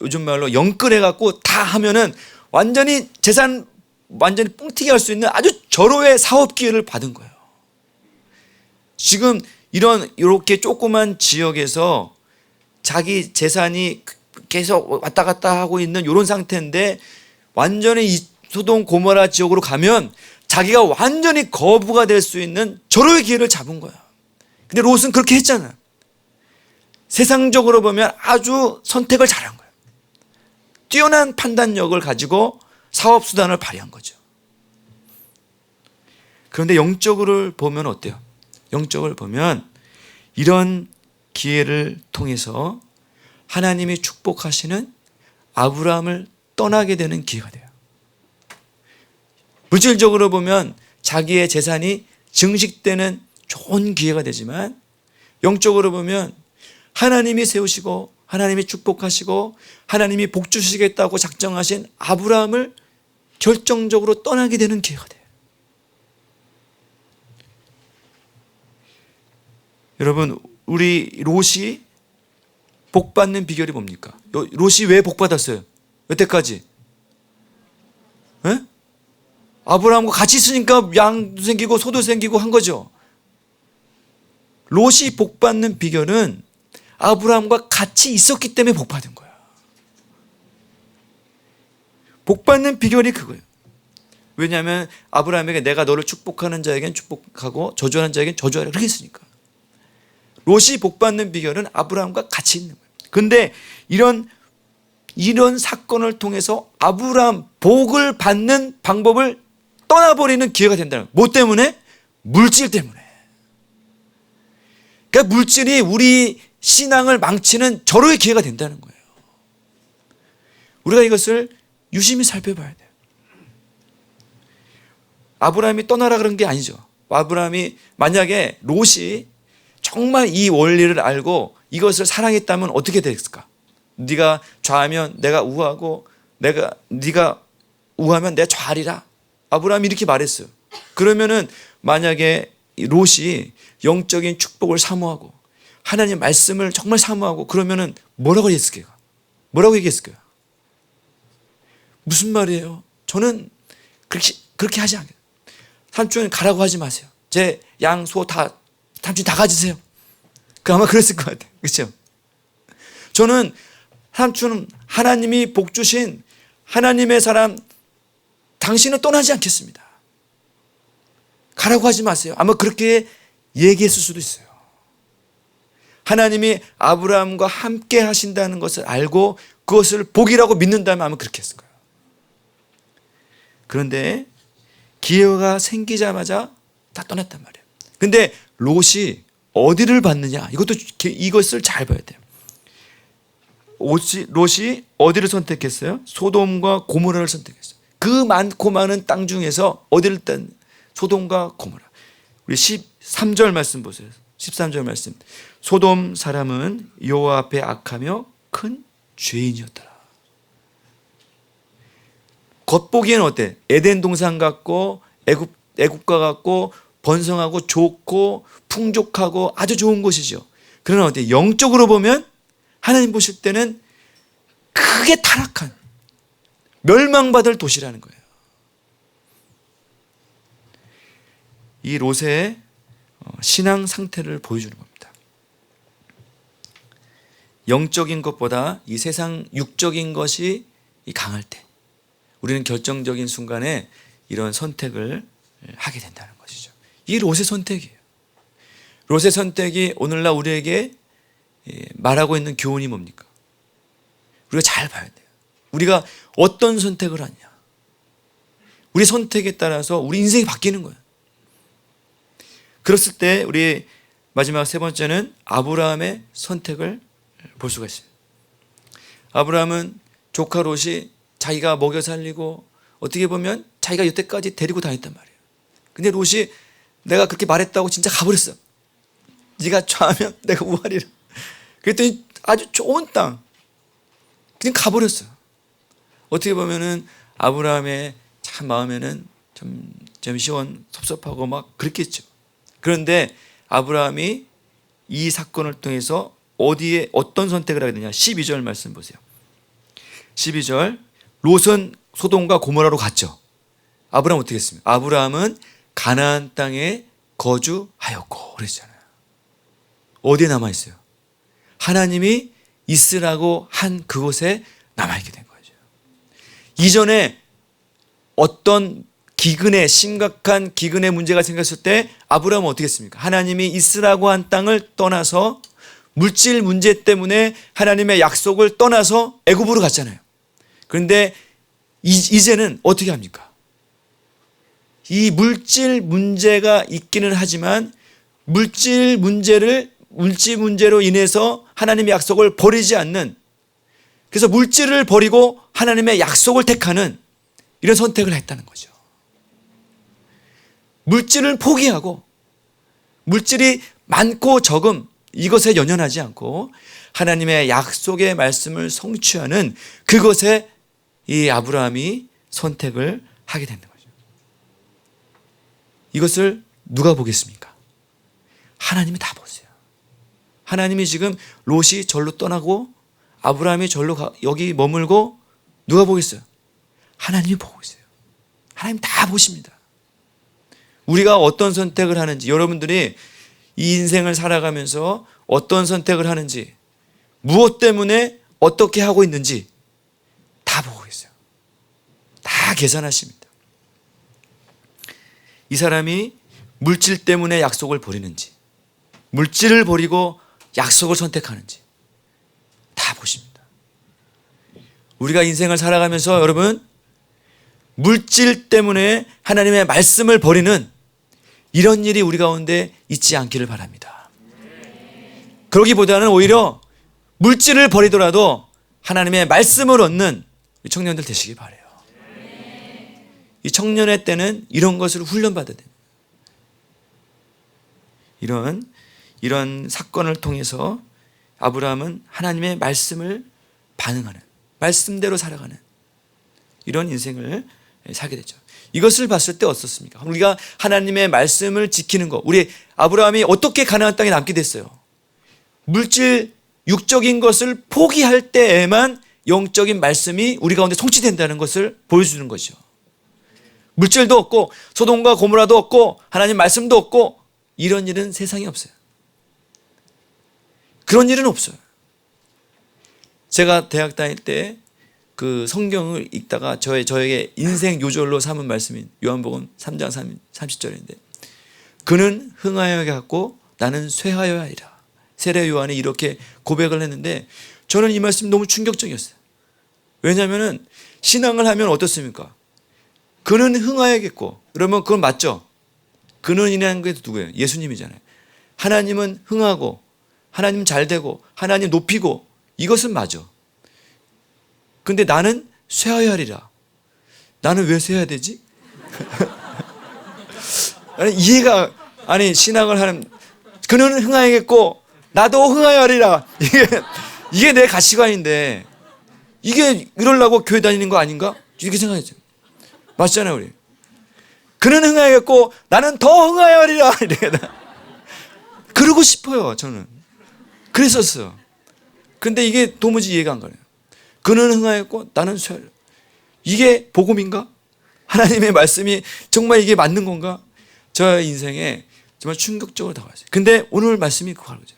요즘 말로 영끌해갖고 다 하면은 완전히 재산 완전히 뻥튀기 할 수 있는 아주 절호의 사업 기회를 받은 거예요. 지금 이렇게 조그만 지역에서 자기 재산이 계속 왔다 갔다 하고 있는 이런 상태인데 완전히 이 소돔 고모라 지역으로 가면 자기가 완전히 거부가 될 수 있는 절호의 기회를 잡은 거야. 근데 롯은 그렇게 했잖아. 세상적으로 보면 아주 선택을 잘한 거야. 뛰어난 판단력을 가지고 사업수단을 발휘한 거죠. 그런데 영적으로 보면 어때요? 영적으로 보면 이런 기회를 통해서 하나님이 축복하시는 아브라함을 떠나게 되는 기회가 돼요. 물질적으로 보면 자기의 재산이 증식되는 좋은 기회가 되지만 영적으로 보면 하나님이 세우시고 하나님이 축복하시고 하나님이 복 주시겠다고 작정하신 아브라함을 결정적으로 떠나게 되는 기회가 돼요. 여러분, 우리 롯이 복받는 비결이 뭡니까? 롯이 왜 복받았어요? 여태까지? 에? 아브라함과 같이 있으니까 양도 생기고 소도 생기고 한 거죠. 롯이 복받는 비결은 아브라함과 같이 있었기 때문에 복받은 거야. 복받는 비결이 그거예요. 왜냐하면 아브라함에게 내가 너를 축복하는 자에겐 축복하고 저주하는 자에겐 저주하라 그렇게 했으니까. 롯이 복받는 비결은 아브라함과 같이 있는 거예요. 그런데 이런 사건을 통해서 아브라함 복을 받는 방법을 떠나버리는 기회가 된다는 거예요. 뭐 때문에? 물질 때문에. 그러니까 물질이 우리 신앙을 망치는 절호의 기회가 된다는 거예요. 우리가 이것을 유심히 살펴봐야 돼요. 아브라함이 떠나라 그런 게 아니죠. 아브라함이 만약에 롯이 정말 이 원리를 알고 이것을 사랑했다면 어떻게 됐을까? 네가 좌하면 내가 우하고 네가 우하면 내가 좌하리라. 아브라함이 이렇게 말했어요. 그러면은 만약에 롯이 영적인 축복을 사모하고 하나님 말씀을 정말 사모하고 그러면은 뭐라고 했을까요? 뭐라고 얘기했을까요? 무슨 말이에요? 저는 그렇게 하지 않아요. 삼촌 가라고 하지 마세요. 제 양, 소 다 삼촌 다 가지세요. 아마 그랬을 것 같아요. 그렇죠? 저는 삼촌은 하나님이 복 주신 하나님의 사람 당신은 떠나지 않겠습니다. 가라고 하지 마세요. 아마 그렇게 얘기했을 수도 있어요. 하나님이 아브라함과 함께 하신다는 것을 알고 그것을 복이라고 믿는다면 아마 그렇게 했을 거예요. 그런데 기회가 생기자마자 다 떠났단 말이에요. 근데 롯이 어디를 봤느냐? 이것을 잘 봐야 돼요. 롯이 어디를 선택했어요? 소돔과 고모라를 선택했어요. 그 많고 많은 땅 중에서 어디를 딴? 소돔과 고모라. 우리 13절 말씀 보세요. 13절 말씀. 소돔 사람은 여호와 앞에 악하며 큰 죄인이었더라. 겉보기에는 어때? 에덴 동산 같고 애국가 같고 번성하고 좋고 풍족하고 아주 좋은 곳이죠. 그러나 어때? 영적으로 보면 하나님 보실 때는 크게 타락한 멸망받을 도시라는 거예요. 이 롯의 신앙 상태를 보여주는 겁니다. 영적인 것보다 이 세상 육적인 것이 강할 때 우리는 결정적인 순간에 이런 선택을 하게 된다는 것이죠. 이 롯의 선택이에요. 롯의 선택이 오늘날 우리에게 말하고 있는 교훈이 뭡니까? 우리가 잘 봐야 돼요. 우리가 어떤 선택을 하냐. 우리 선택에 따라서 우리 인생이 바뀌는 거예요. 그랬을 때 우리 마지막 세 번째는 아브라함의 선택을 볼 수가 있어요. 아브라함은 조카 롯이 자기가 먹여 살리고 어떻게 보면 자기가 여태까지 데리고 다녔단 말이에요. 근데 롯이 내가 그렇게 말했다고 진짜 가버렸어. 네가 좌하면 내가 우하리라. 그랬더니 아주 좋은 땅 그냥 가버렸어. 어떻게 보면은 아브라함의 참 마음에는 좀 섭섭하고 막 그랬겠죠. 그런데 아브라함이 이 사건을 통해서 어디에 어떤 선택을 하게 되냐. 12절 말씀 보세요. 12절. 롯은 소돔과 고모라로 갔죠. 아브라함 어떻게 했습니까? 아브라함은 가나안 땅에 거주하였고 그랬잖아요. 어디에 남아있어요? 하나님이 있으라고 한 그곳에 남아있게 된 거죠. 이전에 어떤 심각한 기근의 문제가 생겼을 때 아브라함은 어떻게 했습니까? 하나님이 있으라고 한 땅을 떠나서 물질 문제 때문에 하나님의 약속을 떠나서 애굽으로 갔잖아요. 그런데 이제는 어떻게 합니까? 이 물질 문제가 있기는 하지만 물질 문제로 인해서 하나님의 약속을 버리지 않는, 그래서 물질을 버리고 하나님의 약속을 택하는 이런 선택을 했다는 거죠. 물질을 포기하고 물질이 많고 적음 이것에 연연하지 않고 하나님의 약속의 말씀을 성취하는 그것에 이 아브라함이 선택을 하게 되는 거죠. 이것을 누가 보겠습니까? 하나님이 다 보세요. 하나님이 지금 롯이 절로 떠나고 아브라함이 절로 여기 머물고 누가 보겠어요? 하나님이 보고 있어요. 하나님 다 보십니다. 우리가 어떤 선택을 하는지, 여러분들이 이 인생을 살아가면서 어떤 선택을 하는지, 무엇 때문에 어떻게 하고 있는지 다 보고 있어요. 다 계산하십니다. 이 사람이 물질 때문에 약속을 버리는지, 물질을 버리고 약속을 선택하는지 다 보십니다. 우리가 인생을 살아가면서 여러분, 물질 때문에 하나님의 말씀을 버리는 이런 일이 우리 가운데 있지 않기를 바랍니다. 그러기보다는 오히려 물질을 버리더라도 하나님의 말씀을 얻는 청년들 되시기 바라요. 이 청년의 때는 이런 것을 훈련받아야 됩니다. 이런 사건을 통해서 아브라함은 하나님의 말씀을 반응하는, 말씀대로 살아가는 이런 인생을 살게 됐죠. 이것을 봤을 때 어떻습니까? 우리가 하나님의 말씀을 지키는 것, 우리 아브라함이 어떻게 가나안 땅에 남게 됐어요? 물질, 육적인 것을 포기할 때에만 영적인 말씀이 우리 가운데 성취된다는 것을 보여주는 거죠. 물질도 없고 소돔과 고모라도 없고 하나님 말씀도 없고 이런 일은 세상에 없어요. 그런 일은 없어요. 제가 대학 다닐 때 그 성경을 읽다가 저에게 인생 요절로 삼은 말씀인 요한복음 3장 30절인데, 그는 흥하여야 하고 나는 쇠하여야 하리라. 세례 요한이 이렇게 고백을 했는데 저는 이 말씀이 너무 충격적이었어요. 왜냐하면 신앙을 하면 어떻습니까? 그는 흥하여야겠고, 그러면 그건 맞죠? 근원이라는 게 누구예요? 예수님이잖아요. 하나님은 흥하고 하나님 잘 되고 하나님 높이고 이것은 맞아. 근데 나는 쇠하여야 하리라. 나는 왜 쇠해야 되지? 아니, 이해가, 아니, 신앙을 하는, 그는 흥하여야겠고 나도 흥하여야 하리라. 이게 내 가치관인데 이게 이러려고 교회 다니는 거 아닌가? 이렇게 생각했죠. 맞잖아요, 우리. 그는 흥하여야겠고 나는 더 흥하여야 하리라. 그러고 싶어요, 저는. 그랬었어요. 근데 이게 도무지 이해가 안 가요. 그는 흥하였고 나는 쇠하리라. 이게 복음인가? 하나님의 말씀이 정말 이게 맞는 건가? 저 인생에 정말 충격적으로 다가왔어요. 근데 오늘 말씀이 그거 거죠.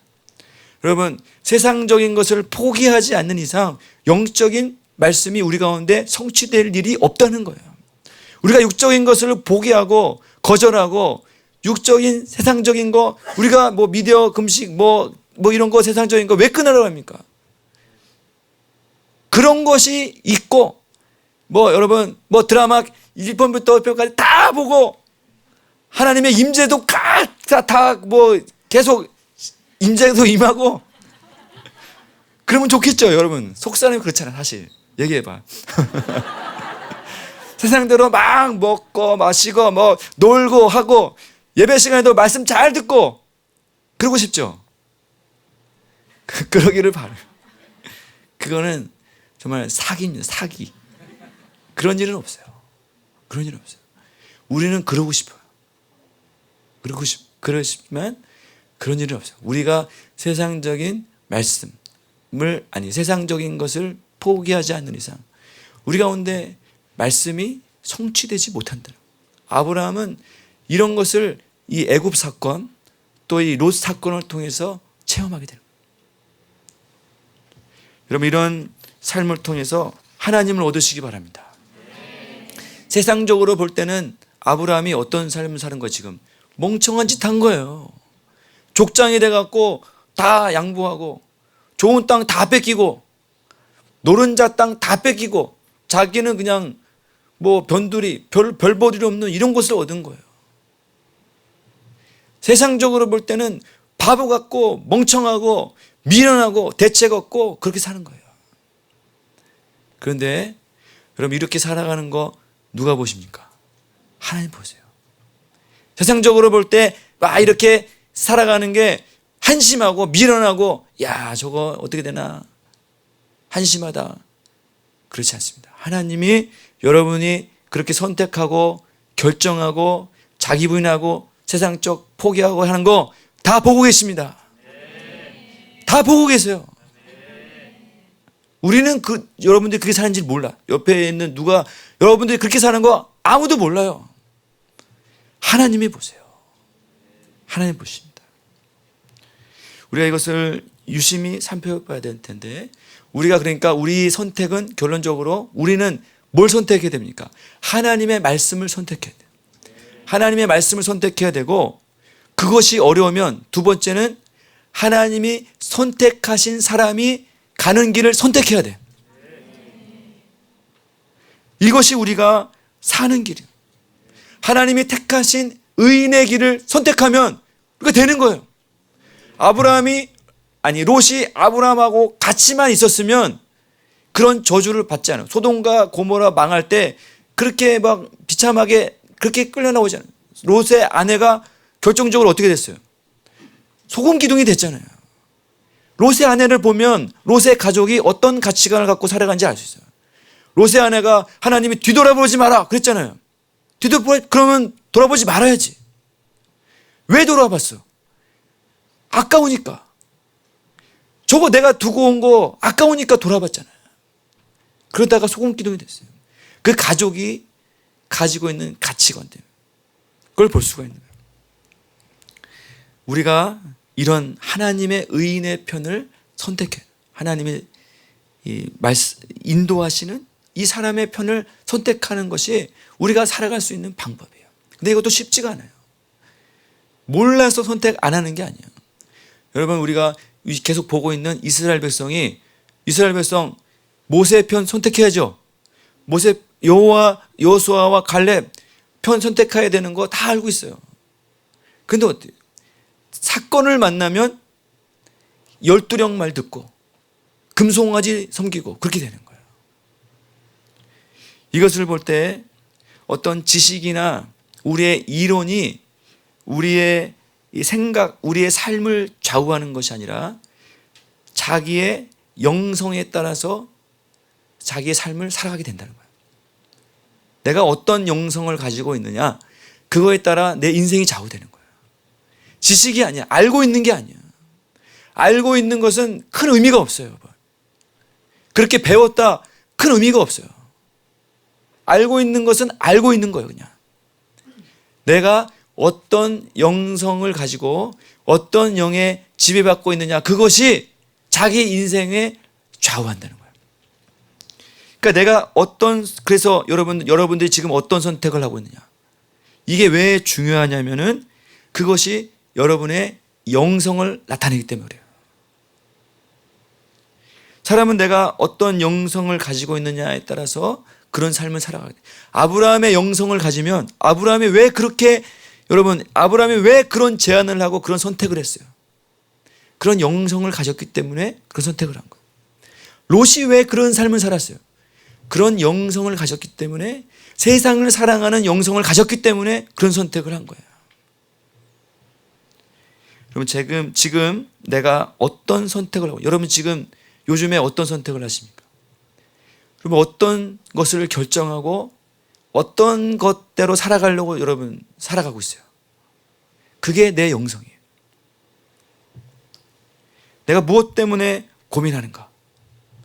여러분, 세상적인 것을 포기하지 않는 이상 영적인 말씀이 우리 가운데 성취될 일이 없다는 거예요. 우리가 육적인 것을 포기하고 거절하고 육적인 세상적인 거, 우리가 뭐 미디어 금식 뭐 이런 거 세상적인 거 왜 끊으라고 합니까? 그런 것이 있고, 뭐 여러분 뭐 드라마 1편부터 5편까지 다 보고 하나님의 임재도 다 뭐 계속 임재도 임하고 그러면 좋겠죠, 여러분. 속사람이 그렇잖아, 사실. 얘기해봐. 세상대로 막 먹고 마시고 뭐 놀고 하고 예배 시간에도 말씀 잘 듣고 그러고 싶죠. 그러기를 바라요. 그거는 정말 사기입니다, 사기. 그런 일은 없어요. 그런 일은 없어요. 우리는 그러고 싶어요. 그러시면 그런 일은 없어요. 우리가 세상적인 말씀을, 아니, 세상적인 것을 포기하지 않는 이상 우리 가운데 말씀이 성취되지 못한다. 아브라함은 이런 것을 이 애굽 사건 또 이 롯 사건을 통해서 체험하게 되는 거예요. 여러분, 이런 삶을 통해서 하나님을 얻으시기 바랍니다. 세상적으로 볼 때는 아브라함이 어떤 삶을 사는 거예요? 지금 멍청한 짓 한 거예요. 족장이 돼갖고 다 양보하고 좋은 땅 다 뺏기고 노른자 땅 다 뺏기고 자기는 그냥 뭐 변두리 별 볼 일 없는 이런 것을 얻은 거예요. 세상적으로 볼 때는 바보 같고 멍청하고 미련하고 대책 없고 그렇게 사는 거예요. 그런데 여러분, 이렇게 살아가는 거 누가 보십니까? 하나님 보세요. 세상적으로 볼 때 막 이렇게 살아가는 게 한심하고 미련하고, 야, 저거 어떻게 되나 한심하다. 그렇지 않습니다. 하나님이 여러분이 그렇게 선택하고 결정하고 자기 부인하고 세상적 포기하고 하는 거 다 보고 계십니다. 다 보고 계세요. 우리는 여러분들이 그렇게 사는지 몰라. 옆에 있는 누가 여러분들이 그렇게 사는 거 아무도 몰라요. 하나님이 보세요. 하나님 보십니다. 우리가 이것을 유심히 살펴봐야 될 텐데, 우리가 그러니까 우리 선택은 결론적으로 우리는 뭘 선택해야 됩니까? 하나님의 말씀을 선택해야 돼요. 하나님의 말씀을 선택해야 되고, 그것이 어려우면 두 번째는 하나님이 선택하신 사람이 가는 길을 선택해야 돼. 이것이 우리가 사는 길이에요. 하나님이 택하신 의인의 길을 선택하면 우리가 되는 거예요. 롯이 아브라함하고 같이만 있었으면 그런 저주를 받지 않아요. 소돔과 고모라 망할 때 그렇게 막 비참하게 그렇게 끌려 나오지 않아요. 롯의 아내가 결정적으로 어떻게 됐어요? 소금 기둥이 됐잖아요. 롯의 아내를 보면 롯의 가족이 어떤 가치관을 갖고 살아간지 알 수 있어요. 롯의 아내가 하나님이 뒤돌아보지 마라 그랬잖아요. 그러면 돌아보지 말아야지. 왜 돌아봤어? 아까우니까. 저거 내가 두고 온 거 아까우니까 돌아봤잖아요. 그러다가 소금 기둥이 됐어요. 그 가족이 가지고 있는 가치관들, 그걸 볼 수가 있는 거예요. 우리가 이런 하나님의 의인의 편을 선택해, 하나님의 인도하시는 이 사람의 편을 선택하는 것이 우리가 살아갈 수 있는 방법이에요. 근데 이것도 쉽지가 않아요. 몰라서 선택 안 하는 게 아니에요. 여러분, 우리가 계속 보고 있는 이스라엘 백성 모세 편 선택해야죠. 모세 여호수아와 갈렙 편 선택해야 되는 거 다 알고 있어요. 근데 어때요? 사건을 만나면 12령 말 듣고 금송아지 섬기고 그렇게 되는 거예요. 이것을 볼 때 어떤 지식이나 우리의 이론이 우리의 생각, 우리의 삶을 좌우하는 것이 아니라 자기의 영성에 따라서 자기의 삶을 살아가게 된다는 거예요. 내가 어떤 영성을 가지고 있느냐, 그거에 따라 내 인생이 좌우되는 거예요. 지식이 아니야. 알고 있는 게 아니야. 알고 있는 것은 큰 의미가 없어요, 여러분. 그렇게 배웠다 큰 의미가 없어요. 알고 있는 것은 알고 있는 거예요, 그냥. 내가 어떤 영성을 가지고 어떤 영에 지배받고 있느냐, 그것이 자기 인생에 좌우한다는 거예요. 그러니까 그래서 여러분들이 지금 어떤 선택을 하고 있느냐, 이게 왜 중요하냐면은 그것이 여러분의 영성을 나타내기 때문에 그래요. 사람은 내가 어떤 영성을 가지고 있느냐에 따라서 그런 삶을 살아가게 돼요. 아브라함의 영성을 가지면 아브라함이 왜 그런 제안을 하고 그런 선택을 했어요? 그런 영성을 가졌기 때문에 그런 선택을 한 거예요. 롯이 왜 그런 삶을 살았어요? 그런 영성을 가졌기 때문에, 세상을 사랑하는 영성을 가졌기 때문에 그런 선택을 한 거예요. 여러분, 지금 내가 어떤 선택을 하고, 여러분 지금 요즘에 어떤 선택을 하십니까? 그러면 어떤 것을 결정하고 어떤 것대로 살아가려고 여러분 살아가고 있어요. 그게 내 영성이에요. 내가 무엇 때문에 고민하는가?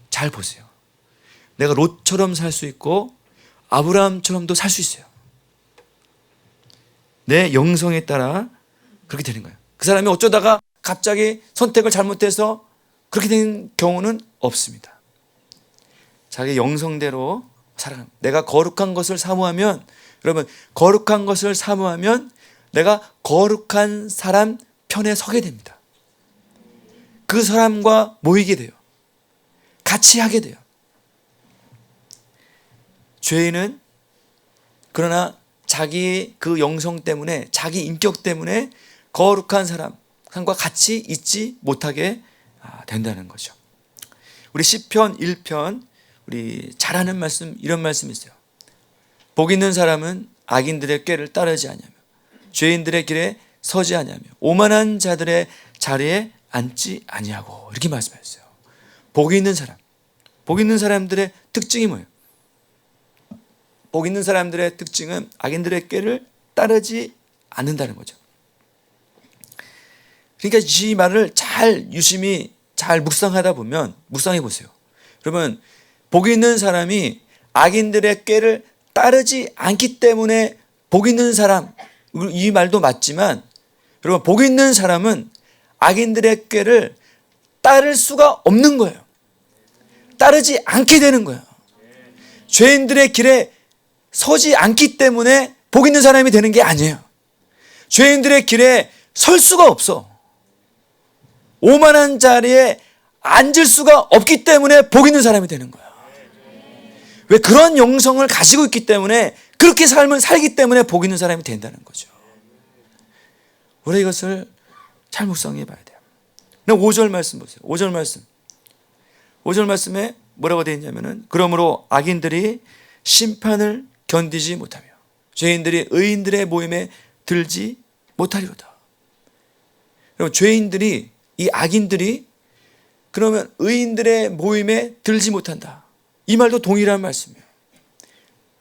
잘 보세요. 내가 롯처럼 살 수 있고 아브라함처럼도 살 수 있어요. 내 영성에 따라 그렇게 되는 거예요. 그 사람이 어쩌다가 갑자기 선택을 잘못해서 그렇게 된 경우는 없습니다. 자기 영성대로 살아가는, 내가 거룩한 것을 사모하면, 여러분, 거룩한 것을 사모하면 내가 거룩한 사람 편에 서게 됩니다. 그 사람과 모이게 돼요. 같이 하게 돼요. 죄인은 그러나 자기 그 영성 때문에, 자기 인격 때문에 거룩한 사람과 같이 있지 못하게 된다는 거죠. 우리 시편 1편 우리 잘 아는 말씀, 이런 말씀이 있어요. 복 있는 사람은 악인들의 꾀를 따르지 아니하며 죄인들의 길에 서지 아니하며 오만한 자들의 자리에 앉지 아니하고, 이렇게 말씀하셨어요. 복 있는 사람, 복 있는 사람들의 특징이 뭐예요? 복 있는 사람들의 특징은 악인들의 꾀를 따르지 않는다는 거죠. 그러니까 이 말을 유심히 잘 묵상하다 보면, 묵상해 보세요. 그러면 복 있는 사람이 악인들의 꾀를 따르지 않기 때문에 복 있는 사람, 이 말도 맞지만, 여러분, 복 있는 사람은 악인들의 꾀를 따를 수가 없는 거예요. 따르지 않게 되는 거예요. 죄인들의 길에 서지 않기 때문에 복 있는 사람이 되는 게 아니에요. 죄인들의 길에 설 수가 없어. 오만한 자리에 앉을 수가 없기 때문에 복 있는 사람이 되는 거야. 왜? 그런 영성을 가지고 있기 때문에, 그렇게 삶을 살기 때문에 복 있는 사람이 된다는 거죠. 우리 이것을 잘 묵상해 봐야 돼요. 5절 말씀 보세요. 5절 말씀에 뭐라고 되어 있냐면은, 그러므로 악인들이 심판을 견디지 못하며 죄인들이 의인들의 모임에 들지 못하리로다. 여러분, 죄인들이, 이 악인들이 그러면 의인들의 모임에 들지 못한다. 이 말도 동일한 말씀이에요.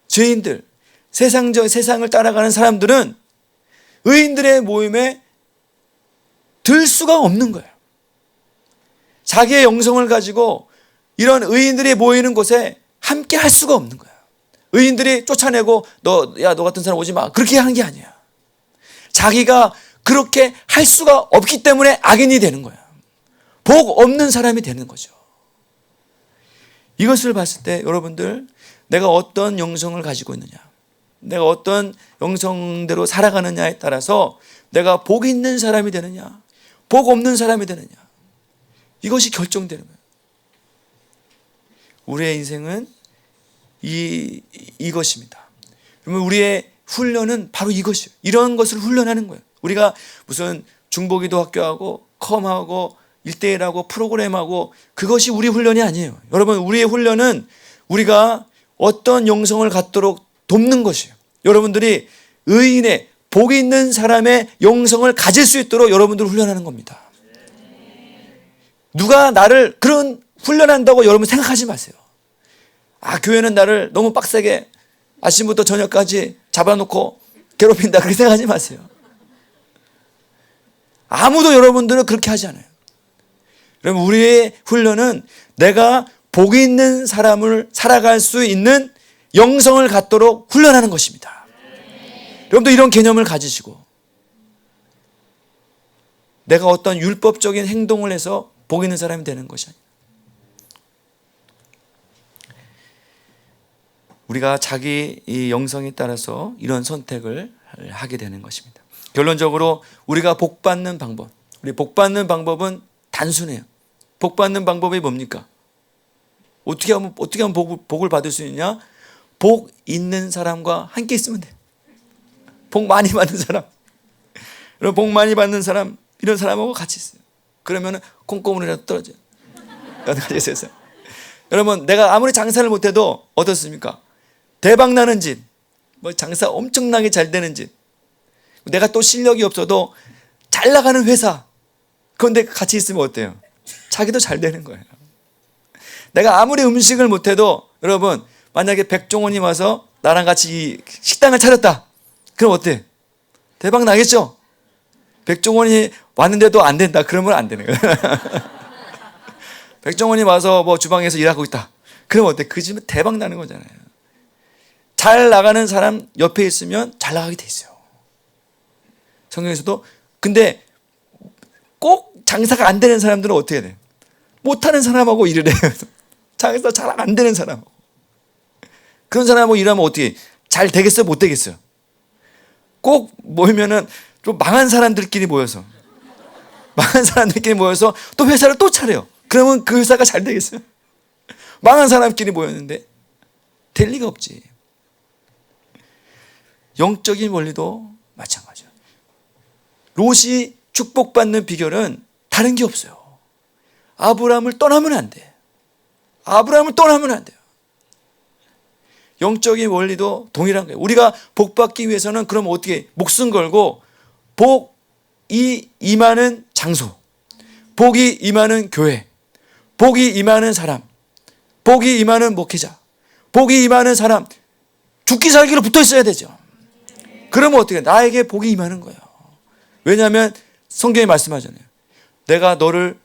죄인들, 세상을 따라가는 사람들은 의인들의 모임에 들 수가 없는 거예요. 자기의 영성을 가지고 이런 의인들이 모이는 곳에 함께 할 수가 없는 거예요. 의인들이 쫓아내고 너 같은 사람 오지 마, 그렇게 하는 게 아니야. 자기가 그렇게 할 수가 없기 때문에 악인이 되는 거야. 복 없는 사람이 되는 거죠. 이것을 봤을 때 여러분들, 내가 어떤 영성을 가지고 있느냐, 내가 어떤 영성대로 살아가느냐에 따라서 내가 복 있는 사람이 되느냐, 복 없는 사람이 되느냐, 이것이 결정되는 거예요. 우리의 인생은 이것입니다. 그러면 우리의 훈련은 바로 이것이에요. 이런 것을 훈련하는 거예요. 우리가 무슨 중보기도 학교하고 컴하고 1대1하고 프로그램하고 그것이 우리 훈련이 아니에요. 여러분, 우리의 훈련은 우리가 어떤 영성을 갖도록 돕는 것이에요. 여러분들이 의인의 복이 있는 사람의 영성을 가질 수 있도록 여러분들을 훈련하는 겁니다. 누가 나를 그런 훈련한다고 여러분 생각하지 마세요. 교회는 나를 너무 빡세게 아침부터 저녁까지 잡아놓고 괴롭힌다, 그렇게 생각하지 마세요. 아무도 여러분들은 그렇게 하지 않아요. 그럼 우리의 훈련은 내가 복이 있는 사람을 살아갈 수 있는 영성을 갖도록 훈련하는 것입니다. 여러분도 이런 개념을 가지시고, 내가 어떤 율법적인 행동을 해서 복 있는 사람이 되는 것이 아니라 우리가 자기 이 영성에 따라서 이런 선택을 하게 되는 것입니다. 결론적으로 우리가 복 받는 방법, 우리 복 받는 방법은 단순해요. 복 받는 방법이 뭡니까? 어떻게 하면 복을 받을 수 있냐? 복 있는 사람과 함께 있으면 돼. 복 많이 받는 사람, 복 많이 받는 사람, 이런 사람하고 같이 있어요. 그러면 콩고물이라도 떨어져요. 같이 있어요. 여러분, 내가 아무리 장사를 못해도 어떻습니까? 대박 나는 집, 장사 엄청나게 잘 되는 집, 내가 또 실력이 없어도 잘 나가는 회사, 그런데 같이 있으면 어때요? 자기도 잘 되는 거예요. 내가 아무리 음식을 못해도 여러분, 만약에 백종원이 와서 나랑 같이 식당을 차렸다, 그럼 어때? 대박 나겠죠? 백종원이 왔는데도 안 된다, 그러면 안 되는 거예요. 백종원이 와서 주방에서 일하고 있다, 그럼 어때? 그 집은 대박 나는 거잖아요. 잘 나가는 사람 옆에 있으면 잘 나가게 돼 있어요. 성경에서도. 근데 꼭 장사가 안 되는 사람들은 어떻게 해야 돼요? 못하는 사람하고 일을 해요. 장사 잘 안 되는 사람하고. 그런 사람하고 일하면 어떻게 잘 되겠어요? 못 되겠어요? 꼭 모이면은 좀 망한 사람들끼리 모여서 또 회사를 또 차려요. 그러면 그 회사가 잘 되겠어요? 망한 사람끼리 모였는데 될 리가 없지. 영적인 원리도 마찬가지예요. 롯이 축복받는 비결은 다른 게 없어요. 아브라함을 떠나면 안 돼. 아브라함을 떠나면 안 돼요. 영적인 원리도 동일한 거예요. 우리가 복 받기 위해서는 그럼 어떻게 목숨 걸고 복이 임하는 장소, 복이 임하는 교회, 복이 임하는 사람, 복이 임하는 목회자, 복이 임하는 사람, 죽기 살기로 붙어 있어야 되죠. 그러면 어떻게? 나에게 복이 임하는 거예요. 왜냐하면 성경이 말씀하잖아요. 내가 너를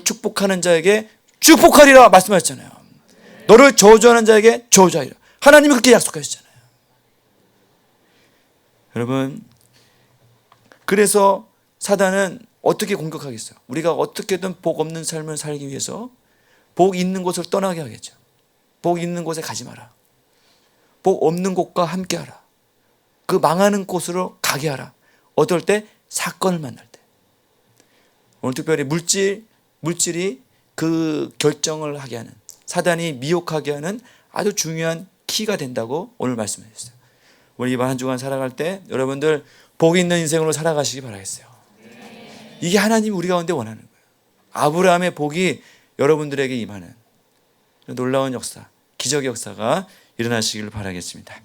축복하는 자에게 축복하리라 말씀하셨잖아요. 너를 저주하는 자에게 저주하리라. 하나님이 그렇게 약속하셨잖아요. 여러분, 그래서 사단은 어떻게 공격하겠어요? 우리가 어떻게든 복 없는 삶을 살기 위해서 복 있는 곳을 떠나게 하겠죠. 복 있는 곳에 가지 마라. 복 없는 곳과 함께하라. 그 망하는 곳으로 가게 하라. 어떨 때? 사건을 만날 때. 오늘 특별히 물질이 그 결정을 하게 하는, 사단이 미혹하게 하는 아주 중요한 키가 된다고 오늘 말씀하셨어요. 우리 이번 한 주간 살아갈 때 여러분들 복 있는 인생으로 살아가시기 바라겠어요. 이게 하나님이 우리 가운데 원하는 거예요. 아브라함의 복이 여러분들에게 임하는 놀라운 역사, 기적의 역사가 일어나시기를 바라겠습니다.